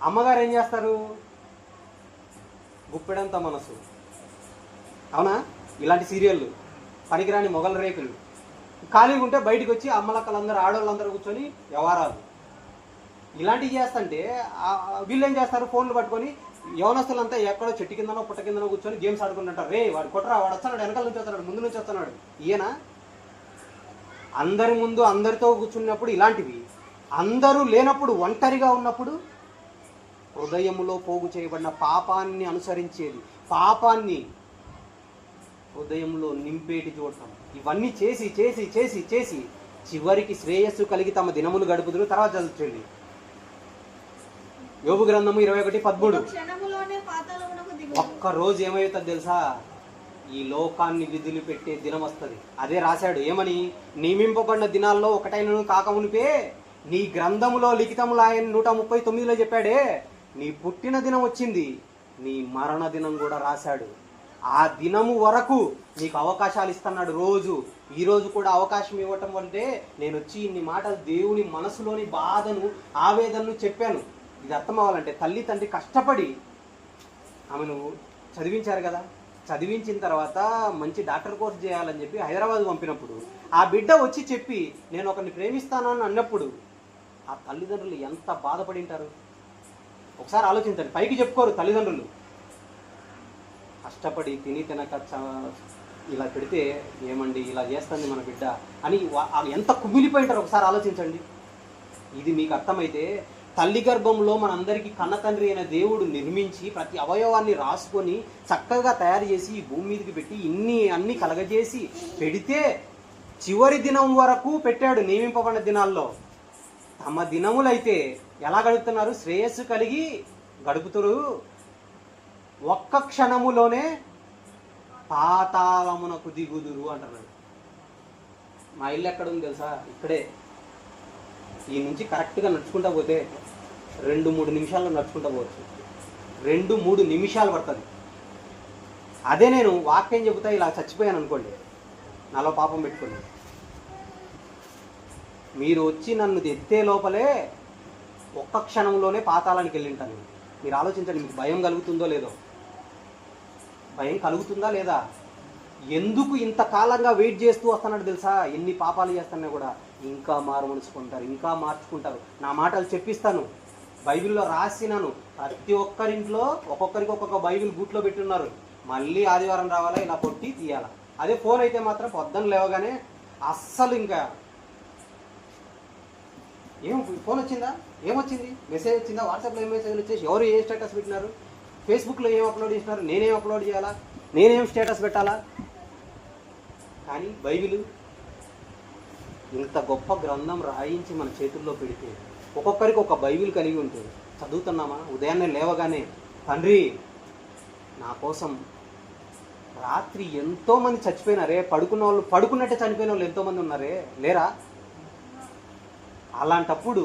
అమ్మగారు ఏం చేస్తారు? గుప్పెడంత మనసు, అవునా? ఇలాంటి సీరియళ్ళు, పనికిరాని మొగల రేకులు. ఖాళీగా ఉంటే బయటకు వచ్చి అమ్మలక్కలందరూ, ఆడవాళ్ళందరూ కూర్చొని వ్యవహారాలు ఇలాంటివి చేస్తుంటే వీళ్ళు ఏం చేస్తారు? ఫోన్లు పట్టుకొని యవనస్తులంతా ఎక్కడో చెట్టు కిందనో పుట్ట కిందనో కూర్చొని గేమ్స్ ఆడుకుంటుంటారు. రే వాడు కొట్టరా, వాడు వస్తున్నాడు, వెనకాల నుంచి వస్తున్నాడు, ముందు నుంచి వస్తున్నాడు. ఈయన అందరి ముందు అందరితో కూర్చున్నప్పుడు ఇలాంటివి, అందరూ లేనప్పుడు, ఒంటరిగా ఉన్నప్పుడు హృదయములో పోగు చేయబడిన పాపాన్ని అనుసరించేది, పాపాన్ని హృదయంలో నింపేటి చూడటం, ఇవన్నీ చేసి చేసి చేసి చేసి చివరికి శ్రేయస్సు కలిగి తమ దినములు గడుపుదురు. తర్వాత చదువుతుంది యోబు గ్రంథము 21:13. ఒక్కరోజు ఏమవుతుంది తెలుసా? ఈ లోకాన్ని విధులు పెట్టే దినం వస్తుంది. అదే రాశాడు. ఏమని? నియమింపబడిన దినాల్లో ఒకటైనను కాకమునిపే నీ గ్రంథములో లిఖితములు ఆయన 139లో చెప్పాడే, నీ పుట్టిన దినం వచ్చింది, నీ మరణ దినం కూడా రాశాడు. ఆ దినము వరకు నీకు అవకాశాలు ఇస్తున్నాడు రోజు. ఈ రోజు కూడా అవకాశం ఇవ్వటం అంటే నేను వచ్చి ఇన్ని మాటలు దేవుని మనసులోని బాధను, ఆవేదనను చెప్పాను. ఇది అర్థం అవ్వాలంటే తల్లి తండ్రి కష్టపడి ఆమెను చదివించారు కదా. చదివించిన తర్వాత మంచి డాక్టర్ కోర్స్ చేయాలని చెప్పి హైదరాబాద్ పంపినప్పుడు ఆ బిడ్డ వచ్చి చెప్పి నేను ఒకరిని ప్రేమిస్తానని అన్నప్పుడు ఆ తల్లిదండ్రులు ఎంత బాధపడి ఉంటారు ఒకసారి ఆలోచించండి. పైకి చెప్పుకోరు తల్లిదండ్రులు, కష్టపడి తిని తినక ఇలా పెడితే ఏమండి ఇలా చేస్తుంది మన బిడ్డ అని ఎంత కుమిలిపోయింటారు ఒకసారి ఆలోచించండి. ఇది మీకు అర్థమైతే తల్లి గర్భంలో మనందరికీ కన్న తండ్రి అయిన దేవుడు నిర్మించి ప్రతి అవయవాన్ని రాసుకొని చక్కగా తయారు చేసి ఈ భూమి మీదకి పెట్టి అన్ని కలగజేసి పెడితే చివరి దినం వరకు పెట్టాడు. నియమింపబడిన దినాల్లో తమ దినములైతే ఎలా గడుపుతున్నారు? శ్రేయస్సు కలిగి గడుపుతారు. ఒక్క క్షణములోనే పాతాళమునకు దిగుదురు అంటున్నాడు. మా ఇల్లు ఎక్కడ ఉంది తెలుసా? ఇక్కడే. ఈ నుంచి కరెక్ట్గా నడుచుకుంటా పోతే 2-3 నిమిషాల్లో నడుచుకుంటా పోవచ్చు. 2-3 నిమిషాలు పడుతుంది. అదే నేను వాక్యం చెబుతా ఇలా చచ్చిపోయాను అనుకోండి, నాలో పాపం పెట్టుకోండి, మీరు వచ్చి నన్ను ఎత్తే లోపలే ఒక్క క్షణంలోనే పాతాళానికి వెళ్ళింటాను. మీరు ఆలోచించండి, మీకు భయం కలుగుతుందో లేదో? భయం కలుగుతుందా లేదా? ఎందుకు ఇంతకాలంగా వెయిట్ చేస్తూ వస్తున్నాడు తెలుసా? ఎన్ని పాపాలు చేస్తున్నా కూడా ఇంకా మారు మనసుకుంటారు, ఇంకా మార్చుకుంటారు. నా మాటలు చెప్పిస్తాను, బైబిల్లో రాసినాను. ప్రతి ఒక్కరింట్లో ఒక్కొక్కరికి ఒక్కొక్క బైబిల్ గూట్లో పెట్టున్నారు. మళ్ళీ ఆదివారం రావాలా, ఇలా కొట్టి తీయాలా. అదే ఫోన్ అయితే మాత్రం పొద్దున్న లేవగానే అస్సలు ఇంకా ఫోన్ వచ్చిందా, ఏమొచ్చింది, మెసేజ్ వచ్చిందా, వాట్సాప్లో ఏం మెసేజ్లు వచ్చేసి, ఎవరు ఏ స్టేటస్ పెట్టినారు, ఫేస్బుక్లో ఏం అప్లోడ్ చేసినారు, నేనేం అప్లోడ్ చేయాలా, నేనేం స్టేటస్ పెట్టాలా. కానీ బైబిల్ ఇంత గొప్ప గ్రంథం రాయించి మన చేతుల్లో పెడితే, ఒక్కొక్కరికి ఒక బైబిల్ కలిగి ఉంటే చదువుతున్నామా? ఉదయాన్నే లేవగానే తండ్రి నా కోసం రాత్రి ఎంతోమంది చచ్చిపోయినారే, పడుకున్న వాళ్ళు పడుకున్నట్టే చనిపోయిన వాళ్ళు ఎంతోమంది ఉన్నారే, లేరా? అలాంటప్పుడు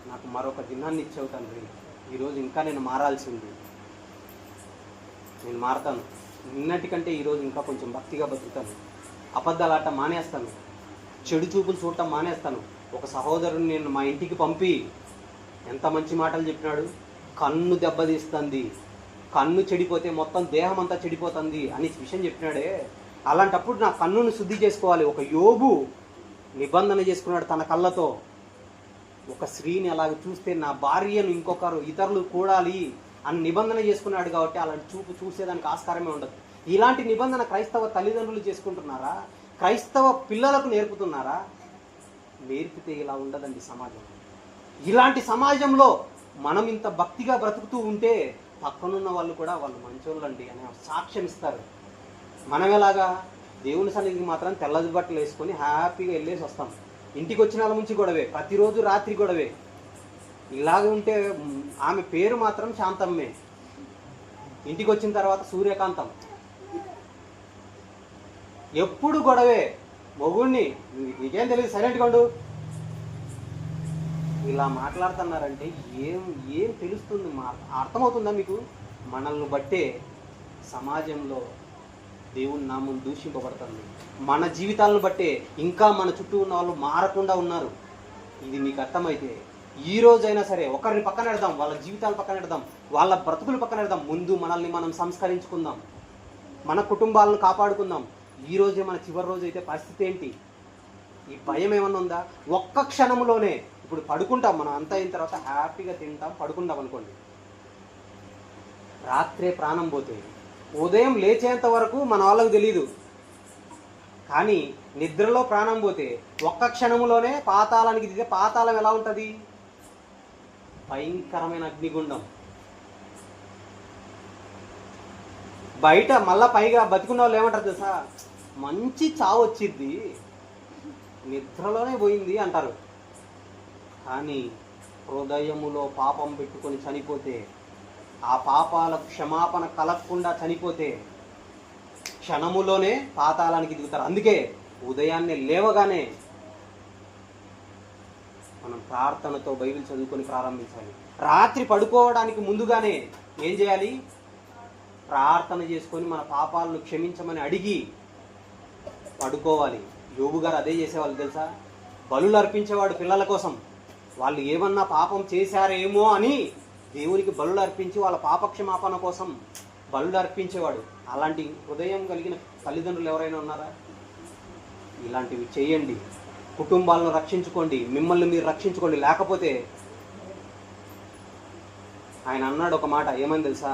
నాకు మరొక దినాన్ని ఇచ్చావు తండ్రి, ఈరోజు ఇంకా నేను మారాల్సింది, నేను మారతాను, నిన్నటికంటే ఈరోజు ఇంకా కొంచెం భక్తిగా బతుకుతాను, అబద్ధాలాట మానేస్తాను, చెడు చూపులు చూడటం మానేస్తాను. ఒక సహోదరుని నేను మా ఇంటికి పంపి ఎంత మంచి మాటలు చెప్పినాడు, కన్ను దెబ్బతీస్తుంది, కన్ను చెడిపోతే మొత్తం దేహం అంతా చెడిపోతుంది అని విషయం చెప్పినాడే. అలాంటప్పుడు నా కన్నును శుద్ధి చేసుకోవాలి. ఒక యోబు నిబంధన చేసుకున్నాడు తన కళ్ళతో, ఒక స్త్రీని అలాగ చూస్తే నా భార్యను ఇంకొకరు ఇతరులు కూడాలి అని నిబంధన చేసుకున్నాడు. కాబట్టి అలాంటి చూపు చూసేదానికి ఆస్కారమే ఉండదు. ఇలాంటి నిబంధన క్రైస్తవ తల్లిదండ్రులు చేసుకుంటున్నారా? క్రైస్తవ పిల్లలకు నేర్పుతున్నారా? నేర్పితే ఇలా ఉండదండి సమాజం. ఇలాంటి సమాజంలో మనం ఇంత భక్తిగా బ్రతుకుతూ ఉంటే పక్కనున్న వాళ్ళు కూడా వాళ్ళు మంచోళ్ళండి అనే సాక్ష్యం ఇస్తారు. మనం ఎలాగా దేవుని సన్నిధికి మాత్రం తెల్లది బట్టలు వేసుకొని హ్యాపీగా వెళ్ళేసి వస్తాం. ఇంటికి వచ్చిన వాళ్ళ నుంచి గొడవే, ప్రతిరోజు రాత్రి గొడవే. ఇలాగ ఉంటే ఆమె పేరు మాత్రం శాంతమ్మే, ఇంటికి వచ్చిన తర్వాత సూర్యకాంతం. ఎప్పుడు గొడవే. మొగుడిని నీకేం తెలియదు, సైలెంట్గా ఉండు, ఇలా మాట్లాడుతున్నారంటే ఏం తెలుస్తుంది? అర్థమవుతుందా మీకు? మనల్ని బట్టే సమాజంలో దేవుని నామం దూషింపబడుతుంది. మన జీవితాలను బట్టే ఇంకా మన చుట్టూ ఉన్న వాళ్ళు మారకుండా ఉన్నారు. ఇది మీకు అర్థమైతే ఈ రోజైనా సరే ఒకరిని పక్కన పెడదాం, వాళ్ళ జీవితాలు పక్కన పెడదాం, వాళ్ళ బ్రతుకులు పక్కన పెడదాం. ముందు మనల్ని మనం సంస్కరించుకుందాం, మన కుటుంబాలను కాపాడుకుందాం. ఈ రోజే మన చివరి రోజు అయితే పరిస్థితి ఏంటి? ఈ భయం ఏమన్నా ఉందా? ఒక్క క్షణంలోనే ఇప్పుడు పడుకుంటాం, మనం అంతా అయిన తర్వాత హ్యాపీగా తింటాం, పడుకుంటాం అనుకోండి, రాత్రే ప్రాణం పోతే ఉదయం లేచేంత వరకు మన వాళ్ళకు తెలియదు. కానీ నిద్రలో ప్రాణం పోతే ఒక్క క్షణంలోనే పాతాళానికి దిగితే పాతాళం ఎలా ఉంటుంది? భయంకరమైన అగ్నిగుండం. బయట మళ్ళా పైగా బతికున్న వాళ్ళు ఏమంటారు తెలుసా? మంచి చావు వచ్చింది, నిద్రలోనే పోయింది అంటారు. కానీ హృదయములో పాపం పెట్టుకొని చనిపోతే, ఆ పాపాల క్షమాపణ కలగకుండా చనిపోతే క్షణములోనే పాతాళానికి దిగుతారు. అందుకే ఉదయాన్నే లేవగానే మనం ప్రార్థనతో బైబిల్ చదువుకొని ప్రారంభించాలి. రాత్రి పడుకోవడానికి ముందుగానే ఏం చేయాలి? ప్రార్థన చేసుకొని మన పాపాలను క్షమించమని అడిగి పడుకోవాలి. యోబు గారు అదే చేసేవాళ్ళు తెలుసా? బలులు అర్పించేవాడు పిల్లల కోసం. వాళ్ళు ఏమన్నా పాపం చేశారేమో అని దేవునికి బలులు అర్పించి వాళ్ళ పాపక్షమాపణ కోసం బలులు అర్పించేవాడు. అలాంటి హృదయం కలిగిన తల్లిదండ్రులు ఎవరైనా ఉన్నారా? ఇలాంటివి చేయండి, కుటుంబాలను రక్షించుకోండి, మిమ్మల్ని మీరు రక్షించుకోండి. లేకపోతే ఆయన అన్నాడు ఒక మాట, ఏమని తెలుసా?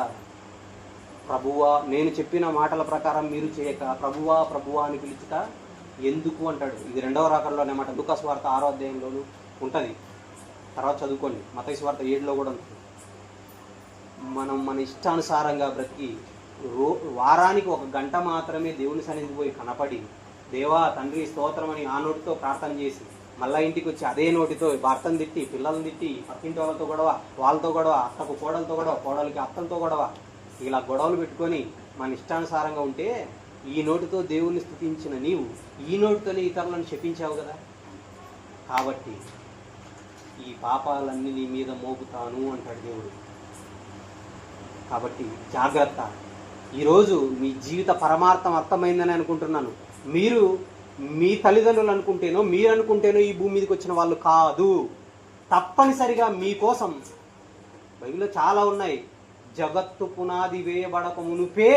ప్రభువా, నేను చెప్పిన మాటల ప్రకారం మీరు చేయక ప్రభువా ప్రభువా అని పిలుచుట ఎందుకు అంటాడు. ఇది 2వ రాకడలోనే మాట. లూకా సువార్త 6వ అధ్యాయంలోనూ ఉంటుంది, తర్వాత చదువుకోండి. మత్తయి సువార్త 7లో కూడా ఉంటుంది. మనం మన ఇష్టానుసారంగా బ్రతికి వారానికి 1 గంట మాత్రమే దేవుని సన్నిధికి పోయి కనపడి దేవా తండ్రి స్తోత్రం అని ఆ నోటితో ప్రార్థన చేసి మళ్ళా ఇంటికి వచ్చి అదే నోటితో భర్తను తిట్టి, పిల్లల్ని తిట్టి, పక్కింటి వాళ్ళతో గొడవ, వాళ్ళతో గొడవ, అత్తకు కోడలతో గొడవ, కోడలికి అత్తలతో గొడవ, ఇలా గొడవలు పెట్టుకొని మన ఇష్టానుసారంగా ఉంటే ఈ నోటితో దేవుణ్ణి స్తుతించిన నీవు ఈ నోటితోనే ఇతరులను శపించావు కదా. కాబట్టి ఈ పాపాలన్నీ నీ మీద మోపుతాను అంటాడు దేవుడు. కాబట్టి జాగ్రత్త. ఈరోజు మీ జీవిత పరమార్థం అర్థమైందని అనుకుంటున్నాను. మీరు మీ తల్లిదండ్రులు అనుకుంటేనో మీరు అనుకుంటేనో ఈ భూమి మీదకి వచ్చిన వాళ్ళు కాదు. తప్పనిసరిగా మీకోసం బైబిల్లో చాలా ఉన్నాయి. జగత్తు పునాది వేయబడక మునుపే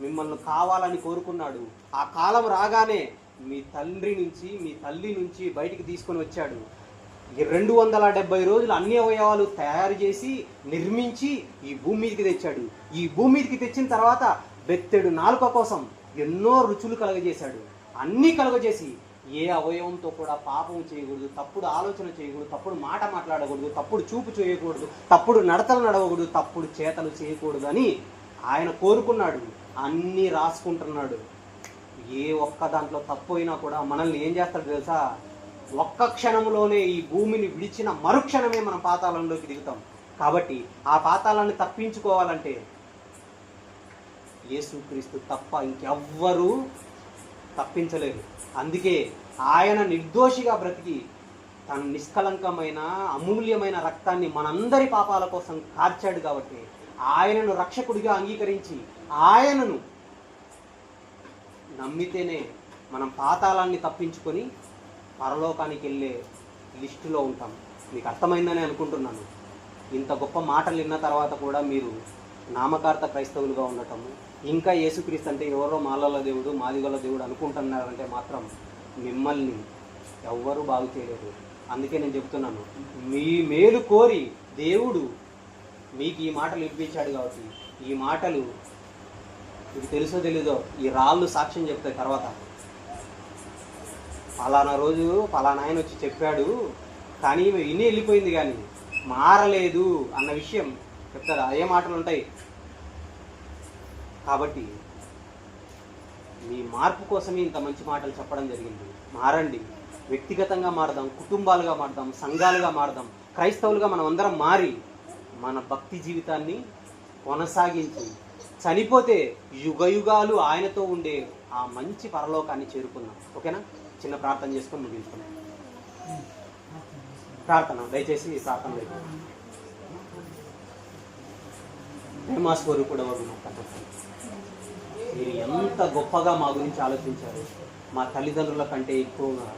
మిమ్మల్ని కావాలని కోరుకున్నాడు. ఆ కాలం రాగానే మీ తండ్రి నుంచి మీ తల్లి నుంచి బయటికి తీసుకొని వచ్చాడు. ఈ 270 రోజులు అన్ని అవయవాలు తయారు చేసి నిర్మించి ఈ భూమి మీదకి తెచ్చాడు. ఈ భూమి మీదకి తెచ్చిన తర్వాత బెత్తెడు నాలుక కోసం ఎన్నో రుచులు కలగజేశాడు. అన్నీ కలగజేసి ఏ అవయవంతో కూడా పాపం చేయకూడదు, తప్పుడు ఆలోచన చేయకూడదు, తప్పుడు మాట మాట్లాడకూడదు, తప్పుడు చూపు చేయకూడదు, తప్పుడు నడతలు నడవకూడదు, తప్పుడు చేతలు చేయకూడదు అని ఆయన కోరుకున్నాడు. అన్నీ రాసుకుంటున్నాడు. ఏ ఒక్క దాంట్లో తప్పు అయినా కూడా మనల్ని ఏం చేస్తాడు తెలుసా? ఒక్క క్షణంలోనే ఈ భూమిని విడిచిన మరుక్షణమే మనం పాతాళంలోకి దిగుతాం. కాబట్టి ఆ పాతాళాన్ని తప్పించుకోవాలంటే యేసుక్రీస్తు తప్ప ఇంకెవ్వరూ తప్పించలేరు. అందుకే ఆయన నిర్దోషిగా బ్రతికి తన నిష్కలంకమైన అమూల్యమైన రక్తాన్ని మనందరి పాపాల కోసం కార్చాడు. కాబట్టి ఆయనను రక్షకుడిగా అంగీకరించి ఆయనను నమ్మితేనే మనం పాతాళాన్ని తప్పించుకొని పరలోకానికి వెళ్ళే లిస్టులో ఉంటాం. మీకు అర్థమైందని అనుకుంటున్నాను. ఇంత గొప్ప మాటలు విన్న తర్వాత కూడా మీరు నామకార్థ క్రైస్తవులుగా ఉండటము, ఇంకా యేసుక్రీస్తు అంటే ఎవరో మాలల దేవుడు మాదిగల దేవుడు అనుకుంటున్నారంటే మాత్రం మిమ్మల్ని ఎవ్వరూ బాగు చేయలేరు. అందుకే నేను చెప్తున్నాను, మీ మేలు కోరి దేవుడు మీకు ఈ మాటలు వినిపించాడు. కాబట్టి ఈ మాటలు మీకు తెలుసో తెలీదో ఈ రాళ్ళు సాక్ష్యం చెప్తాయి. తర్వాత పలానా రోజు పలానా ఆయన వచ్చి చెప్పాడు, కానీ ఈమె విని వెళ్ళిపోయింది కానీ మారలేదు అన్న విషయం చెప్తారు. అదే మాటలు ఉంటాయి. కాబట్టి మీ మార్పు కోసమే ఇంత మంచి మాటలు చెప్పడం జరిగింది. మారండి, వ్యక్తిగతంగా మారదాం, కుటుంబాలుగా మారదాం, సంఘాలుగా మారదాం, క్రైస్తవులుగా మనం అందరం మారి మన భక్తి జీవితాన్ని కొనసాగించి చనిపోతే యుగయుగాలు ఆయనతో ఉండే ఆ మంచి పరలోకాన్ని చేరుకుందాం. ఓకేనా? చిన్న ప్రార్థన చేసుకొని ముగించుకున్నాం. ప్రార్థన దయచేసి ప్రార్థన అయిపోయింది. ప్రేమ స్వరూపుడు మీరు ఎంత గొప్పగా మా గురించి ఆలోచించారు. మా తల్లిదండ్రుల కంటే ఎక్కువగా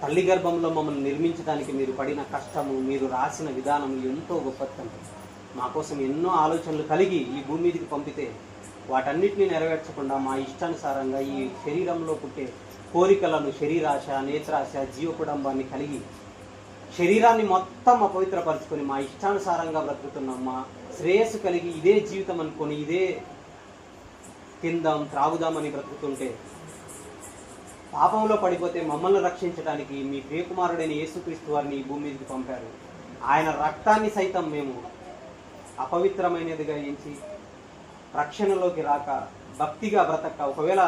తల్లి గర్భంలో మమ్మల్ని నిర్మించడానికి మీరు పడిన కష్టము, మీరు రాసిన విధానం ఎంతో గొప్పది. మా కోసం ఎన్నో ఆలోచనలు కలిగి ఈ భూమి మీదకి పంపితే వాటన్నిటిని నెరవేర్చకుండా మా ఇష్టానుసారంగా ఈ శరీరంలో పుట్టే కోరికలను, శరీరాశ, నేత్రాశ, జీవ కుటుంబాన్ని కలిగి శరీరాన్ని మొత్తం అపవిత్రపరుచుకొని మా ఇష్టానుసారంగా బ్రతుకుతున్నాం. మా శ్రేయస్సు కలిగి ఇదే జీవితం అనుకొని ఇదే తిందాం త్రాగుదామని బ్రతుకుతుంటే పాపంలో పడిపోతే మమ్మల్ని రక్షించడానికి మీ ప్రియకుమారుడైన యేసుక్రీస్తు వారిని ఈ భూమి మీదకి పంపారు. ఆయన రక్తాన్ని సైతం మేము అపవిత్రమైనదిగా ఎంచి రక్షణలోకి రాక భక్తిగా బ్రతక, ఒకవేళ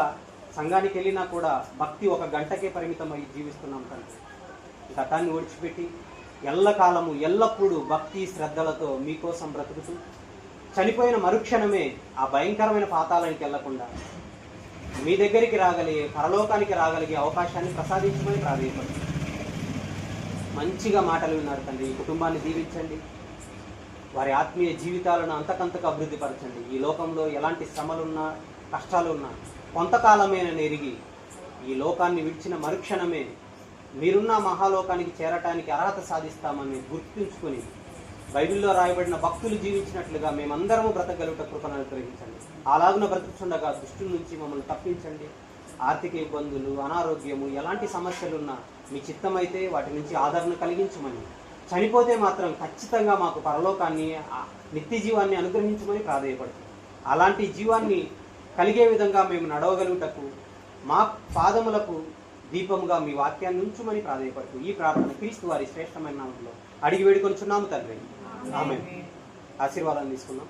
సంఘానికి వెళ్ళినా కూడా భక్తి 1 గంటకే పరిమితమై జీవిస్తున్నాం. తండ్రి, గతాన్ని విడిచిపెట్టి ఎల్లకాలము ఎల్లప్పుడూ భక్తి శ్రద్ధలతో మీకోసం బ్రతుకుతూ చనిపోయిన మరుక్షణమే ఆ భయంకరమైన పాతాళానికి వెళ్లకుండా మీ దగ్గరికి రాగలిగే, పరలోకానికి రాగలిగే అవకాశాన్ని ప్రసాదించమని ప్రార్థిస్తున్నాను. మంచిగా మాటలు విన్నారు తండ్రి. ఈ కుటుంబాన్ని దీవించండి, వారి ఆత్మీయ జీవితాలను అంతకంతకు అభివృద్ధి పరచండి. ఈ లోకంలో ఎలాంటి శ్రమలున్నా కష్టాలున్నా కొంతకాలమేనని ఎరిగి ఈ లోకాన్ని విడిచిన మరుక్షణమే మీరున్న మహాలోకానికి చేరటానికి అర్హత సాధిస్తామని గుర్తుంచుకొని బైబిల్లో రాయబడిన భక్తులు జీవించినట్లుగా మేమందరము బ్రతకగలుగుట కృపను అనుగ్రహించండి. అలాగున బ్రతుకుతుండగా దుష్టుల నుంచి మమ్మల్ని తప్పించండి. ఆర్థిక ఇబ్బందులు, అనారోగ్యము, ఎలాంటి సమస్యలున్నా మీ చిత్తమైతే వాటి నుంచి ఆదరణ కలిగించమని, చనిపోతే మాత్రం ఖచ్చితంగా మాకు పరలోకాన్ని, నిత్య జీవాన్ని అనుగ్రహించమని ప్రాధేయపడుతుంది. అలాంటి జీవాన్ని కలిగే విధంగా మేము నడవగలుగుటకు మా పాదములకు దీపముగా మీ వాక్యాన్ని ఉంచుమని ప్రాధేయపడుతూ ఈ ప్రార్థన క్రీస్తు వారి శ్రేష్టమైన నామములో అడిగి వేడుకొనుచున్నాము తండ్రి. ఆమేన్. ఆశీర్వాదాన్ని తీసుకుందాం.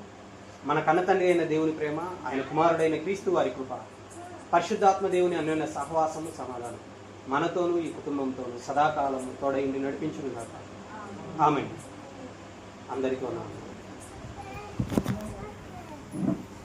మన కన్న తండ్రి అయిన దేవుని ప్రేమ, ఆయన కుమారుడైన క్రీస్తు వారి కృప, పరిశుద్ధాత్మ దేవుని అన్యోన్య సహవాసము, సమాధానం మనతోనూ ఈ కుటుంబంతోనూ సదాకాలము తోడైండి నడిపించును గాక. ఆమేన్. అందరికీ వందనాలు.